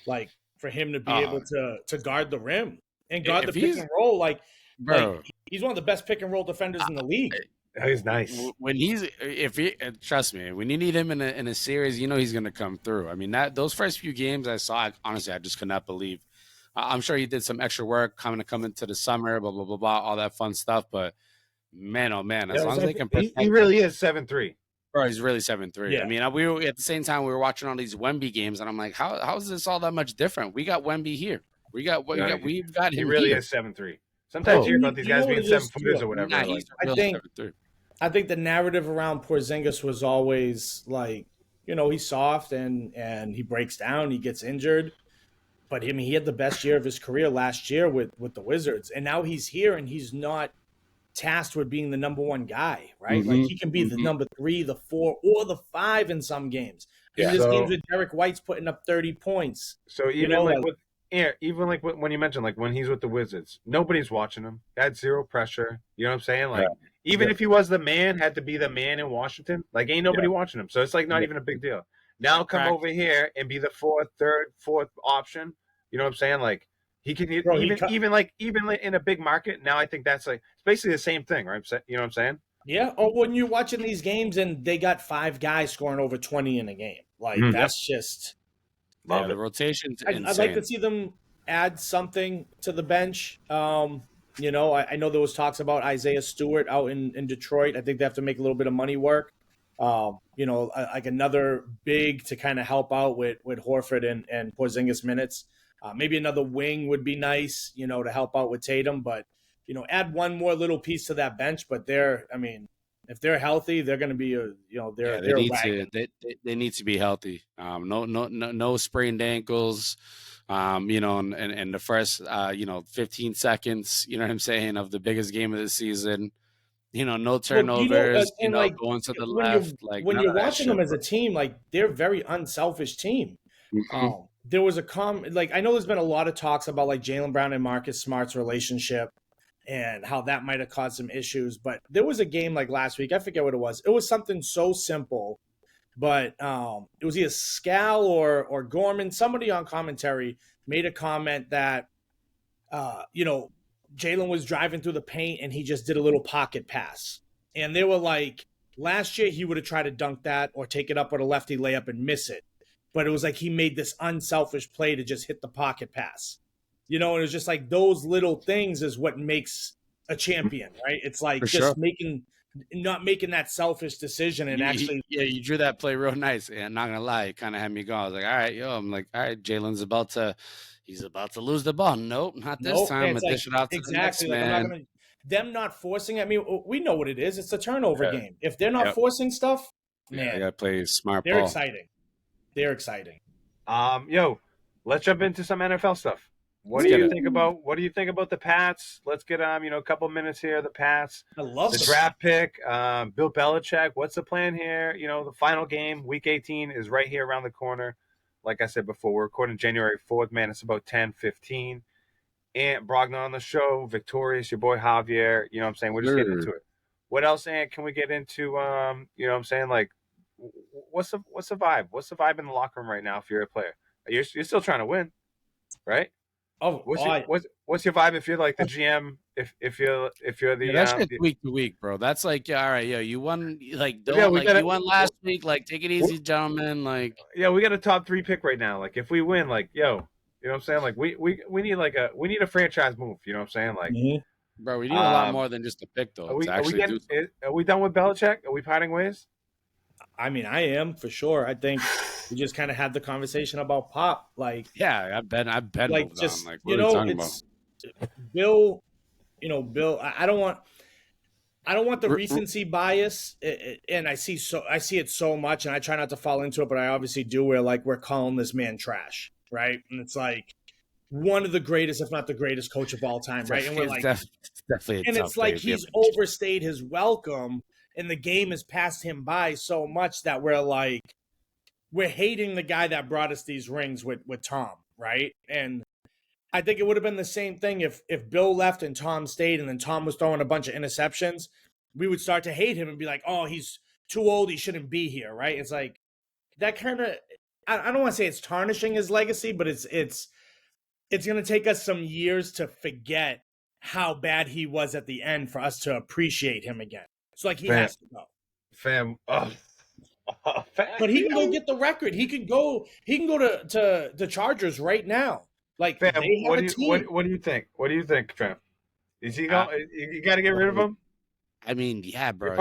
like for him to be able to guard the rim and guard the pick and roll. Like, he's one of the best pick and roll defenders in the league. He's nice. Trust me, when you need him in a series, he's going to come through. I mean, those first few games I saw, honestly, I just could not believe. I'm sure he did some extra work coming into the summer, blah, blah, blah, blah, all that fun stuff. But man, oh man, as long as they can protect he really is 7'3". Bro, he's really 7'3". Yeah. I mean, we were at the same time we were watching all these Wemby games, and I'm like, how is this all that much different? We got Wemby here. We've got him. He really is 7'3". Sometimes you hear about these guys being 7-footers or whatever. I think the narrative around Porzingis was always like, he's soft and he breaks down, he gets injured. But he had the best year of his career last year with the Wizards. And now he's here and he's not tasked with being the number one guy, right? Mm-hmm. Like he can be the number 3, the 4, or the 5 in some games. There's games with Derek White's putting up 30 points. So even even like when you mentioned like when he's with the Wizards, nobody's watching him. Had zero pressure. You know what I'm saying? Like even if he was the man, had to be the man in Washington. Like ain't nobody watching him, so it's like not even a big deal. Now come over here and be the fourth option. You know what I'm saying? Like he can even in a big market. Now I think that's like it's basically the same thing, right? You know what I'm saying? Yeah. Or when you're watching these games and they got 5 guys scoring over 20 in a game, like that's just love it. The rotation's insane. I'd like to see them add something to the bench. You know, I know there was talks about Isaiah Stewart out in Detroit. I think they have to make a little bit of money work. You know, like another big to kind of help out with Horford and Porzingis minutes. Maybe another wing would be nice, you know, to help out with Tatum. But, you know, add one more little piece to that bench. But if they're healthy, they're going to be they need to be healthy. No sprained ankles. You know, and the first 15 seconds, you know what I'm saying, of the biggest game of the season. You know, no turnovers. Going to the left. When you're watching them as a team, like they're a very unselfish team. Mm-hmm. There was I know there's been a lot of talks about like Jaylen Brown and Marcus Smart's relationship and how that might have caused some issues. But there was a game like last week. I forget what it was. It was something so simple, but it was either Scal or Gorman. Somebody on commentary made a comment that, Jaylen was driving through the paint and he just did a little pocket pass. And they were like, last year he would have tried to dunk that or take it up with a lefty layup and miss it. But it was like he made this unselfish play to just hit the pocket pass. You know, and it was just like those little things is what makes a champion, right? It's like not making that selfish decision and you drew that play real nice. And not gonna lie, it kind of had me go. I was like, all right, Jaylen's about to lose the ball. Nope, not this time. Dish it out to the next man. Them not forcing. I mean, we know what it is. It's a turnover game. If they're not forcing stuff, man, you gotta play smart ball. They're exciting. They're exciting. Let's jump into some NFL stuff. What do you think about the Pats? Let's get a couple minutes here. The Pats. I love the draft pick. Bill Belichick. What's the plan here? You know, the final game, Week 18, is right here around the corner. Like I said before, we're recording January 4th. Man, it's about 10:15. Ant Brogna on the show. Victorious, your boy Javier. You know what I'm saying? We're just getting into it. What else, Ant? Can we get into? You know what I'm saying? Like, what's the vibe? What's the vibe in the locker room right now? If you're a player, you're still trying to win, right? Oh, what's your vibe if you're like the GM? If you're the that's just week to week, bro. That's like, all right, you won. Like, you won last week. Like, take it easy, gentlemen. Like, we got a top 3 pick right now. Like, if we win, like, you know what I'm saying? Like, we need a franchise move. You know what I'm saying? Like, bro, we need a lot more than just a pick, though. Are we done with Belichick? Are we parting ways? I mean, I am for sure. I think we just kind of had the conversation about Pop. Like, yeah, I've been like just on. Like, what are you talking about? Bill. You know, Bill. I don't want the recency bias, and I see it so much, and I try not to fall into it, but I obviously do. Where like we're calling this man trash, right? And it's like one of the greatest, if not the greatest, coach of all time, right? And we're like, definitely, and it's like he's overstayed his welcome. And the game has passed him by so much that we're hating the guy that brought us these rings with Tom, right? And I think it would have been the same thing if Bill left and Tom stayed and then Tom was throwing a bunch of interceptions. We would start to hate him and be like, oh, he's too old. He shouldn't be here, right? It's like that kind of – I don't want to say it's tarnishing his legacy, but it's going to take us some years to forget how bad he was at the end for us to appreciate him again. So, like, he has to go. Fam. But he can go get the record. He can go to the Chargers right now. Like, fam, what do you think? What do you think, fam? Is he going? You got to get rid of him? I mean, yeah, bro.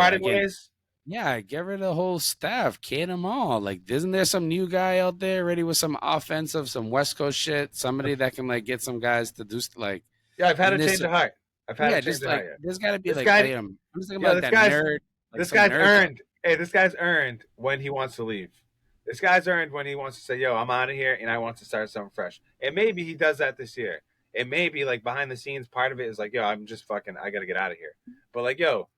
Yeah, get rid of the whole staff. Can them all. Like, isn't there some new guy out there ready with some offensive, some West Coast shit? Somebody that can, like, get some guys to do, like... Yeah, I've had a change of heart. There's got to be this guy, I'm just thinking about that nerd. Like this guy's earned. Hey, this guy's earned when he wants to leave. This guy's earned when he wants to say, yo, I'm out of here and I want to start something fresh. And maybe he does that this year. And maybe, like, behind the scenes, part of it is like, yo, I'm just fucking, I got to get out of here. But, like, yo,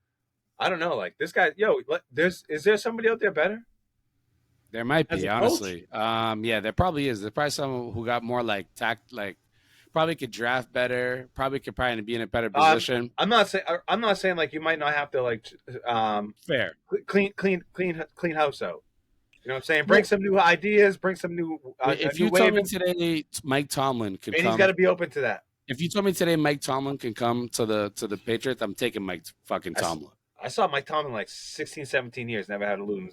I don't know. Like, this guy, yo, is there somebody out there better? There might be, honestly. Yeah, there probably is. There's probably someone who got more like probably could draft better. Probably could be in a better position. I'm not saying like you might not have to like fair clean house out. You know what I'm saying? Bring some new ideas. Bring some new. If you told me today Mike Tomlin could come, he's got to be open to that. If you told me today Mike Tomlin can come to the Patriots, I'm taking Mike fucking Tomlin. I saw Mike Tomlin like 16, 17 years, never had a losing.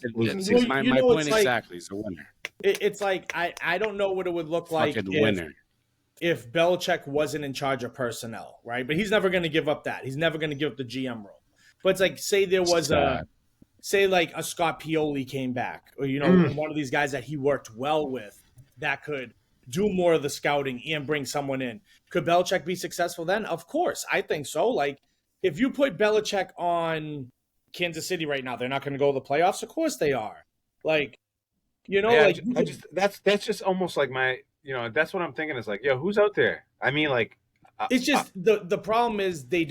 My point exactly. He's a winner. It's like I don't know what it would look like if Belichick wasn't in charge of personnel, right? But he's never going to give up that. He's never going to give up the GM role. But it's like, say there was like a Scott Pioli came back, or one of these guys that he worked well with that could do more of the scouting and bring someone in. Could Belichick be successful then? Of course, I think so. Like, if you put Belichick on Kansas City right now, they're not going to go to the playoffs. Of course they are. Like, that's just almost like my, that's what I'm thinking is like, who's out there? I mean, like, it's just the problem is they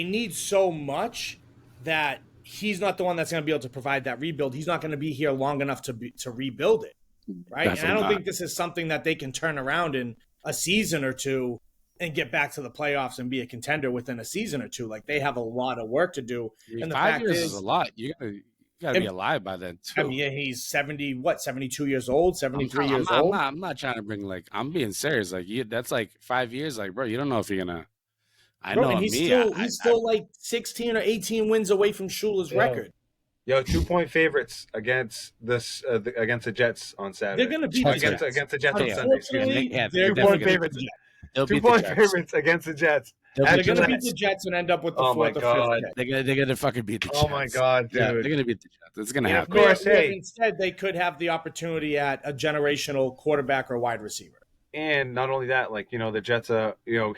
need so much that he's not the one that's going to be able to provide that rebuild. He's not going to be here long enough to rebuild it. Right. And I don't think this is something that they can turn around in a season or two and get back to the playoffs and be a contender within a season or two. Like, they have a lot of work to do. And the 5 years is a lot. You gotta be alive by then too. I mean, he's 72 years old, 73 years old. I'm not trying to bring I'm being serious. Like, that's like 5 years. Like, bro, you don't know if you're gonna. He's still like 16 or 18 wins away from Shula's record. 2-point favorites against against the Jets on Saturday. They're going to beat against the Jets on Sunday. Excuse me. 2-point favorites. 2-point favorites against the Jets. They're going to beat the Jets and end up with the fourth or fifth pick. They're going to fucking beat the Jets. Oh my god, dude! Yeah, they're going to beat the Jets. It's going to happen. Of course, instead they could have the opportunity at a generational quarterback or wide receiver. And not only that, like, the Jets,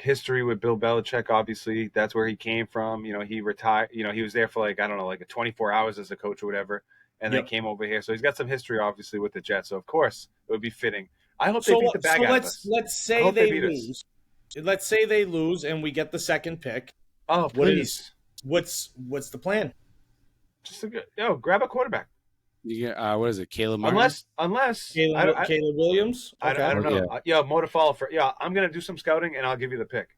history with Bill Belichick, obviously, that's where he came from. He retired, he was there for like, I don't know, like 24 hours as a coach or whatever. And then came over here. So he's got some history, obviously, with the Jets. So, of course, it would be fitting. I hope they beat the bag out of us. Let's say they lose. Let's say they lose and we get the second pick. Oh, please. What's the plan? Just grab a quarterback. You get, what is it, Caleb Martin? Unless Caleb Williams. Okay. I don't know. More to follow for. I'm gonna do some scouting and I'll give you the pick,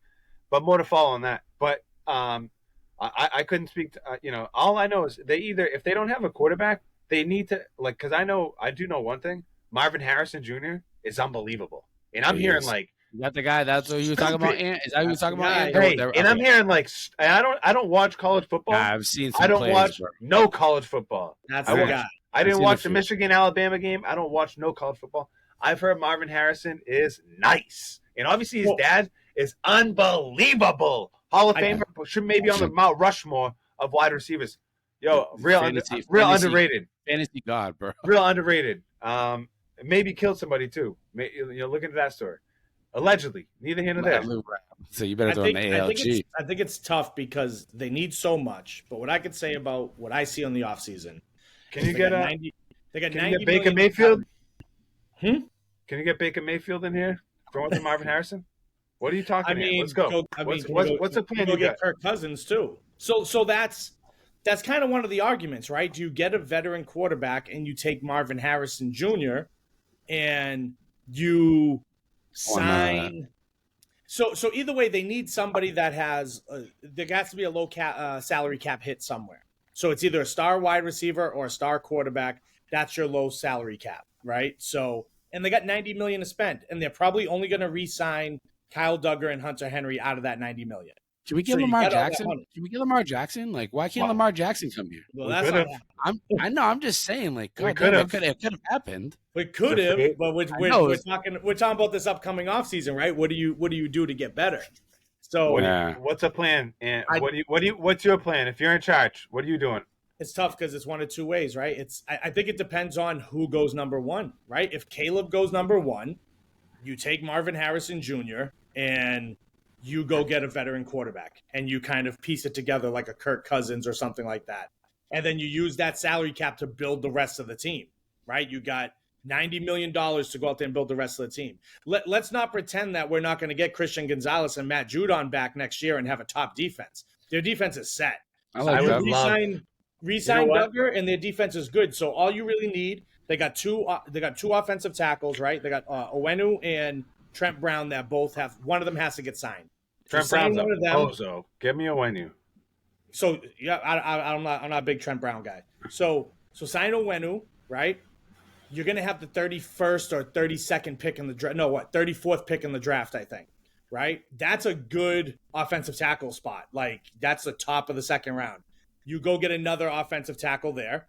but more to follow on that. But I couldn't speak to all I know is if they don't have a quarterback, they need to because I do know one thing. Marvin Harrison Jr. is unbelievable, and I'm hearing like. You got the guy. That's what you were talking about. Is that what you were talking about? Hey, and I'm hearing like I don't watch college football. Nah, I've seen. I don't watch no college football. That's the guy. I didn't watch the Michigan-Alabama game. I don't watch no college football. I've heard Marvin Harrison is nice. And obviously his dad is unbelievable. Hall of Famer, should maybe on the Mount Rushmore of wide receivers. Real underrated. Fantasy god, bro. Real underrated. Maybe killed somebody too. Look into that story. Allegedly. Neither here nor there. So you better throw an ALG. I think it's tough because they need so much. But what I could say about what I see on the offseason. Can you get 90? They got 90 Baker Mayfield? Can you get Baker Mayfield in here? Throwing to Marvin Harrison? What are you talking about? Let's go. What's the plan? You get Kirk Cousins too. So that's kind of one of the arguments, right? Do you get a veteran quarterback and you take Marvin Harrison Jr. and you sign? So either way, they need somebody that has there has to be a low salary cap hit somewhere. So it's either a star wide receiver or a star quarterback. That's your low salary cap, right? So, and they got $90 million to spend, and they're probably only going to re-sign Kyle Duggar and Hunter Henry out of that $90 million. Can we get Lamar Jackson? Can we get Lamar Jackson? Like, why can't Lamar Jackson come here? Well, that's not I know. I'm just saying, like, it could have happened. It could have, but we're talking about this upcoming offseason, right? What do you do to get better? So what's a plan? And what's your plan? If you're in charge, what are you doing? It's tough because it's one of two ways, right? I think it depends on who goes number one, right? If Caleb goes number one, you take Marvin Harrison Jr. and you go get a veteran quarterback and you kind of piece it together like a Kirk Cousins or something like that. And then you use that salary cap to build the rest of the team, right? You got $90 million to go out there and build the rest of the team. Let's not pretend that we're not going to get Christian Gonzalez and Matt Judon back next year and have a top defense. Their defense is set. I Re-sign Duggar, and their defense is good. So all you really need, they got two offensive tackles, right? They got Owenu and Trent Brown that both have. One of them has to get signed. Trent Brown's one of them. Bozo. Give me Owenu. So yeah, I'm not a big Trent Brown guy. So sign Owenu, right? You're gonna have the 31st or 32nd pick in the draft. No, 34th pick in the draft, I think. Right? That's a good offensive tackle spot. Like that's the top of the second round. You go get another offensive tackle there,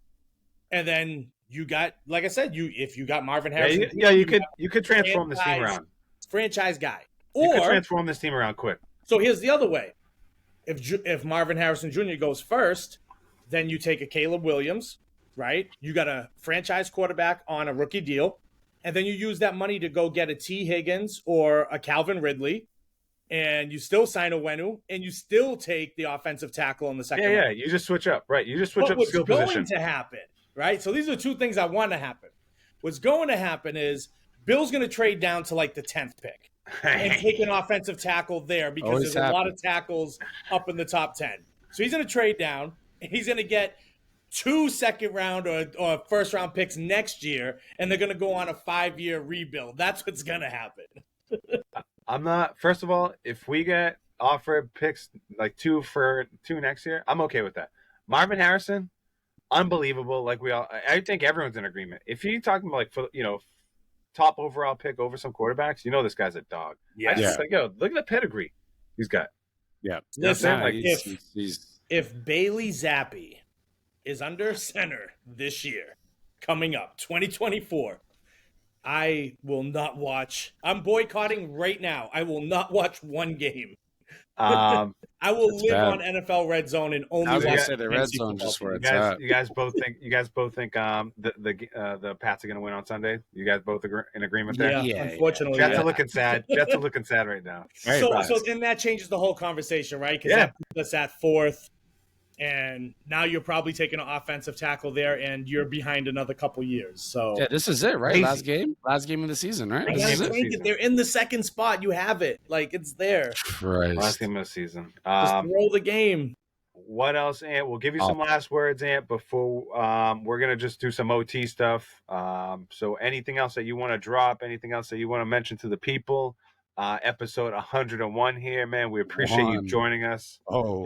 and then you got, like I said, if you got Marvin Harrison, you could transform this team around. Franchise guy, or you could transform this team around quick. So here's the other way: if Marvin Harrison Jr. goes first, then you take a Caleb Williams, right? You got a franchise quarterback on a rookie deal, and then you use that money to go get a T. Higgins or a Calvin Ridley. And you still sign Owenu, and you still take the offensive tackle in the second round. Yeah, you just switch up, right? You just switch up skill position. What's going to happen, right? So these are two things I want to happen. What's going to happen is Bill's going to trade down to like the 10th pick and take an offensive tackle there because there's a lot of tackles up in the top 10. So he's going to trade down, and he's going to get 2 second-round or first-round picks next year, and they're going to go on a 5-year rebuild. That's what's going to happen. I'm not. First of all, if we get offered picks like 2 next year, I'm okay with that. Marvin Harrison, unbelievable. Like I think everyone's in agreement. If you're talking about top overall pick over some quarterbacks, this guy's a dog. Yeah. Like, look at the pedigree he's got. Yeah. Listen, if Bailey Zappi is under center this year, coming up 2024. I will not watch. I'm boycotting right now. I will not watch one game. I will live on NFL Red Zone and only watch the Red Zone just where it's at. You guys both think the Pats are going to win on Sunday? You guys both in agreement there? Yeah, unfortunately. Jets are looking sad. Jets are looking sad right now. So then that changes the whole conversation, right? Because that puts us at 4th. And now you're probably taking an offensive tackle there, and you're behind another couple years. So this is it, right? Crazy. Last game of the season, right? They're in the second spot. You have it, like it's there. Christ. Last game of the season. Just throw the game. What else, Ant? We'll give you some last words, Ant. Before we're gonna just do some OT stuff. So anything else that you want to drop? Anything else that you want to mention to the people? Episode 101 here, man. We appreciate you joining us. So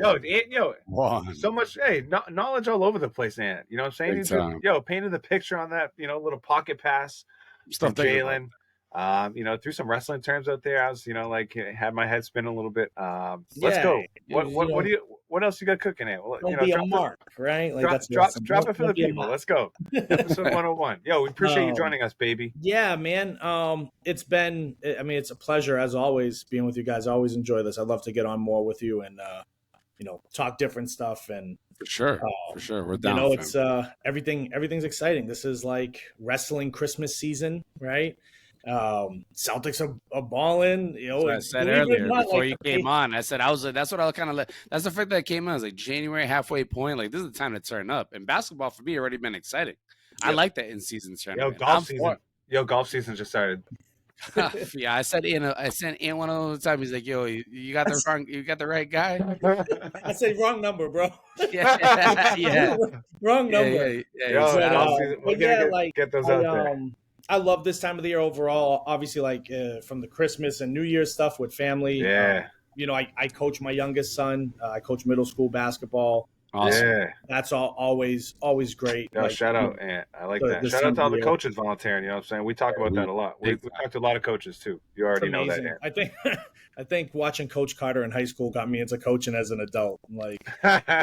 much, knowledge all over the place, Ant. You know what I'm saying? Painted the picture on that, little pocket pass from Jalen. Threw some wrestling terms out there. I was, had my head spin a little bit. Let's go. What else you got cooking, Ant? Don't be a mark, right? Like drop it for the people. Let's go. Episode 101. We appreciate you joining us, baby. Yeah, man. It's a pleasure as always being with you guys. I always enjoy this. I'd love to get on more with you and talk different stuff. And for sure, we're down. It's everything's exciting. This is like wrestling Christmas season, right? Celtics are balling. I said earlier before you came on. I said that's what I kind of. That's the fact that I came on. I was like January halfway point. Like this is the time to turn up. And basketball for me already been exciting. Yep. I like that in season tournament. Golf season just started. Yeah, I sent Ian one of the time. He's like, "Yo, you got the right guy." I said wrong number, bro. yeah. Wrong number. Get those out there. I love this time of the year overall. Obviously, from the Christmas and New Year's stuff with family. Yeah. I coach my youngest son. I coach middle school basketball. Awesome. Yeah. That's always great. Shout out, Ant. I like that. Shout out to all the coaches volunteering. You know what I'm saying? We talk about that a lot. We talk to a lot of coaches too. You already know that, Ant. I think watching Coach Carter in high school got me into coaching as an adult. Like,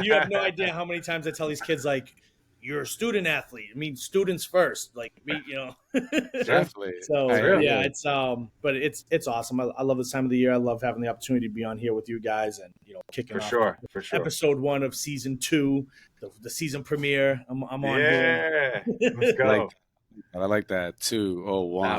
you have no idea how many times I tell these kids, like, you're a student athlete. I mean, students first. Like, Definitely. So it's awesome. I love this time of the year. I love having the opportunity to be on here with you guys and kicking off for sure. Episode 1 of season 2, the season premiere. I'm on here. Yeah, let's go. I like that too.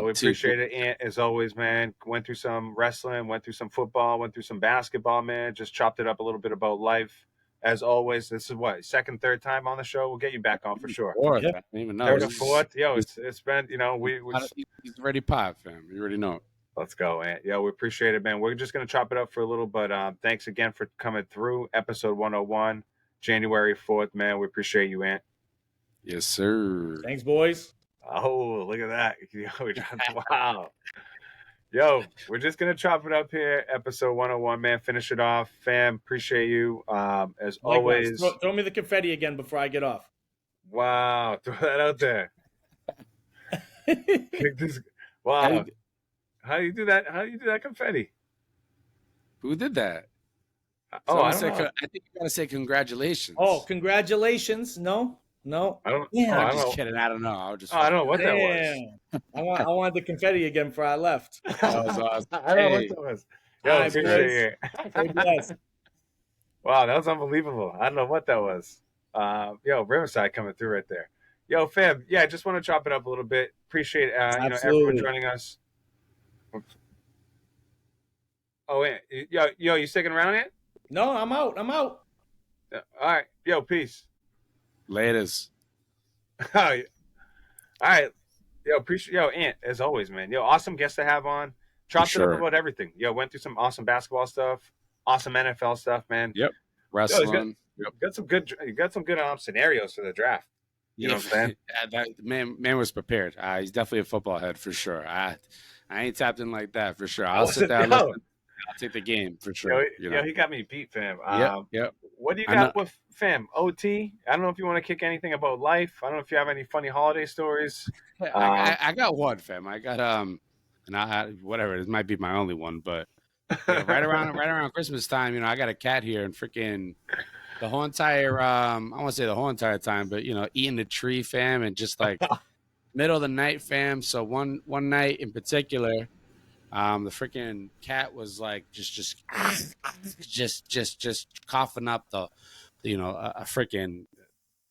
We appreciate it, Ant, as always, man. Went through some wrestling, went through some football, went through some basketball, man. Just chopped it up a little bit about life. As always, this is second, third time on the show. We'll get you back on for sure. Fourth, I don't even know. Third or fourth. It's been, he's already pop, fam. You already know. Let's go, Ant. We appreciate it, man. We're just going to chop it up for a little, but thanks again for coming through episode 101. January 4th, man. We appreciate you, Ant. Yes, sir. Thanks, boys. Oh, look at that. Wow. Yo, we're just gonna chop it up here. Episode 101, man. Finish it off, fam. Appreciate you. As Likewise. always. Throw me the confetti again before I get off. Wow, throw that out there. Wow. How do you do that? How do you do that confetti? Who did that? Oh, I don't know. I think you gotta say congratulations. Oh, congratulations! No. I don't. Yeah, I'm just kidding. I don't know. I don't know what that was. I wanted the confetti again before I left. That was awesome. I don't know what that was. Yo, appreciate it. Wow, that was unbelievable. I don't know what that was. Yo, Riverside coming through right there. Yo, fam. Yeah, I just want to chop it up a little bit. Appreciate everyone joining us. Oh, Ant, yo, you sticking around, Ant? No, I'm out. All right. Yo, peace. Laters. All right. Yo, appreciate Ant, as always, man. Yo, awesome guest to have on. Chopped it up about everything. Yo, went through some awesome basketball stuff, awesome NFL stuff, man. Yep. Wrestling. You got some good scenarios for the draft. You know what I'm saying? Man was prepared. He's definitely a football head for sure. I ain't tapped in like that for sure. I'll sit down. I'll take the game for sure. Yo, he got me beat, fam. Yep. What do you got with fam? OT? I don't know if you want to kick anything about life. I don't know if you have any funny holiday stories. I got one, fam. I got and whatever. It might be my only one, but right around Christmas time, I got a cat here and freaking the whole entire I won't say the whole entire time, but eating the tree, fam, and just like middle of the night, fam. So one night in particular, the freaking cat was like just coughing up a freaking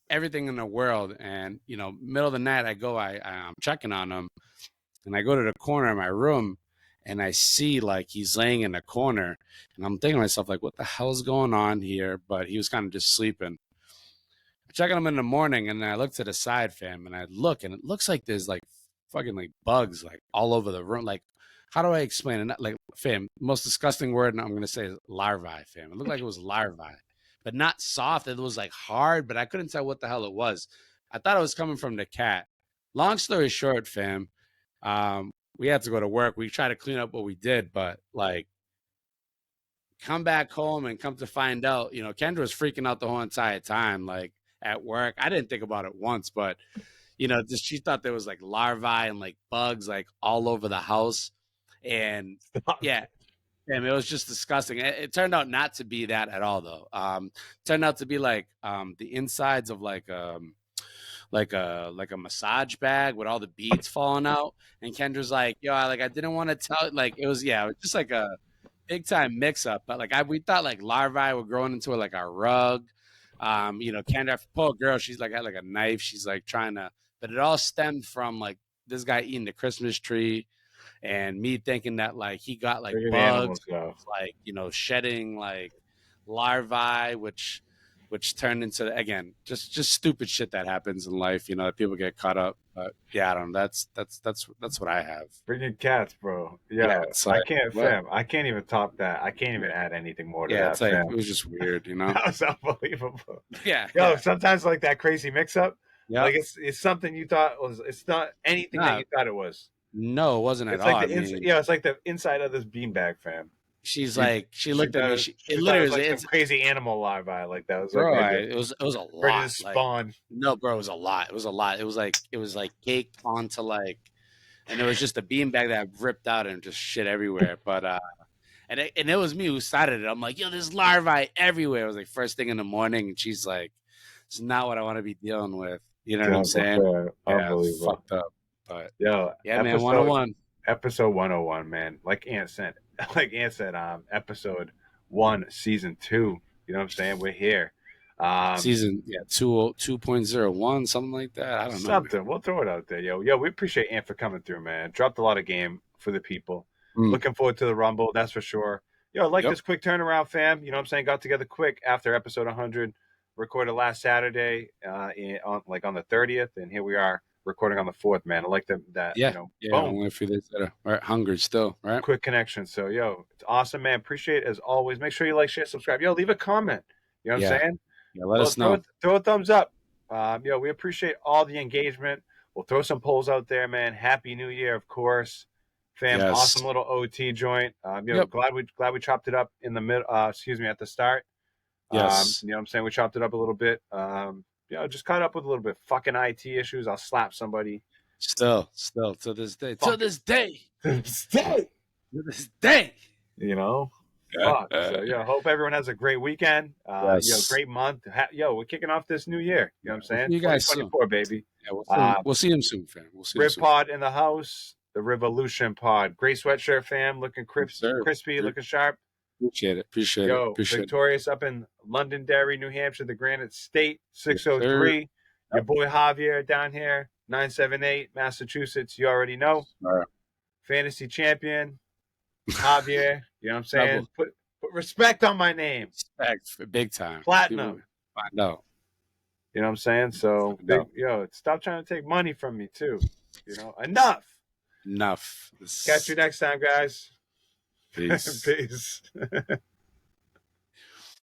everything in the world. And middle of the night, I'm checking on him, and I go to the corner of my room, and I see like he's laying in the corner, and I'm thinking to myself like, what the hell's going on here? But he was kind of just sleeping. I check on him in the morning, and I look to the side, fam, and I look, and it looks like there's like fucking like bugs like all over the room. Like, how do I explain it? Like, fam, most disgusting word I'm gonna say is larvae, fam. It looked like it was larvae, but not soft. It was like hard, but I couldn't tell what the hell it was. I thought it was coming from the cat. Long story short, fam, we had to go to work. We tried to clean up what we did, but like come back home and come to find out, Kendra was freaking out the whole entire time, like at work. I didn't think about it once, but just she thought there was like larvae and like bugs like all over the house. And yeah, and it was just disgusting. It turned out not to be that at all though. It turned out to be like the insides of like a massage bag with all the beads falling out. And Kendra's like, yo, I didn't want to tell. Like it was just like a big time mix up. But like we thought like larvae were growing into like a rug. Kendra, poor girl, she's like had like a knife. She's like trying to, but it all stemmed from like this guy eating the Christmas tree, and me thinking that like he got like bugs, like shedding like larvae, which turned into, again, just stupid shit that happens in life, that people get caught up. But yeah, I don't know. That's what I have. Freaking cats, bro. Yeah, like, I can't even top that. I can't even add anything more to that. It's like, it was just weird, That was unbelievable. Yeah. Sometimes like that crazy mix up. Yeah. Like it's something you thought it's not anything that you thought it was. No, it wasn't at all. Like it's like the inside of this beanbag, fam. She looked at me. It literally was like some crazy animal larvae. Like that was bro. Like it was a lot. Ready to spawn. No, bro, it was a lot. It was a lot. It was like caked onto like, and it was just a beanbag that ripped out and just shit everywhere. But and it was me who started it. I'm like, yo, there's larvae everywhere. It was like first thing in the morning, and she's like, it's not what I want to be dealing with. You know what I'm saying? Unbelievable. Fucked up. But yeah, man, 101. Episode 101, man. Like Ant said, episode 1, season 2. You know what I'm saying? We're here. Season 2.01, something like that. I don't know. Something. We'll throw it out there, yo. Yo, we appreciate Ant for coming through, man. Dropped a lot of game for the people. Looking forward to the Rumble, that's for sure. Yo, I like this quick turnaround, fam. You know what I'm saying? Got together quick after episode 100. Recorded last Saturday on the 30th, and here we are recording on the 4th, man. I like that. Only a few days later. Right, hungry still, right? Quick connection. So, yo, it's awesome, man. Appreciate it as always. Make sure you like, share, subscribe. Yo, leave a comment. You know what I'm saying? Yeah, let us know. Throw a thumbs up. We appreciate all the engagement. We'll throw some polls out there, man. Happy New Year, of course. Fam, awesome little OT joint. Glad we chopped it up in the mid. At the start. Yes. You know what I'm saying? We chopped it up a little bit. Just caught up with a little bit. Fucking IT issues. I'll slap somebody. Still, to this day. To this day. You know? Fuck. So, hope everyone has a great weekend. Great month. We're kicking off this new year. You know what I'm saying? You guys 2024, baby. Yeah, we'll see him soon, fam. We'll see Rib Pod in the house. The Revolution Pod. Great sweatshirt, fam. Looking crispy, looking sharp. Appreciate it. Victorious up in Londonderry, New Hampshire, the Granite State, 603. Your boy Javier down here, 978, Massachusetts. You already know. Fantasy champion, Javier. You know what I'm saying? Put respect on my name. Respect, big time. Platinum. I know. You know what I'm saying? So, stop trying to take money from me, too. Enough. Catch you next time, guys. Peace. Peace.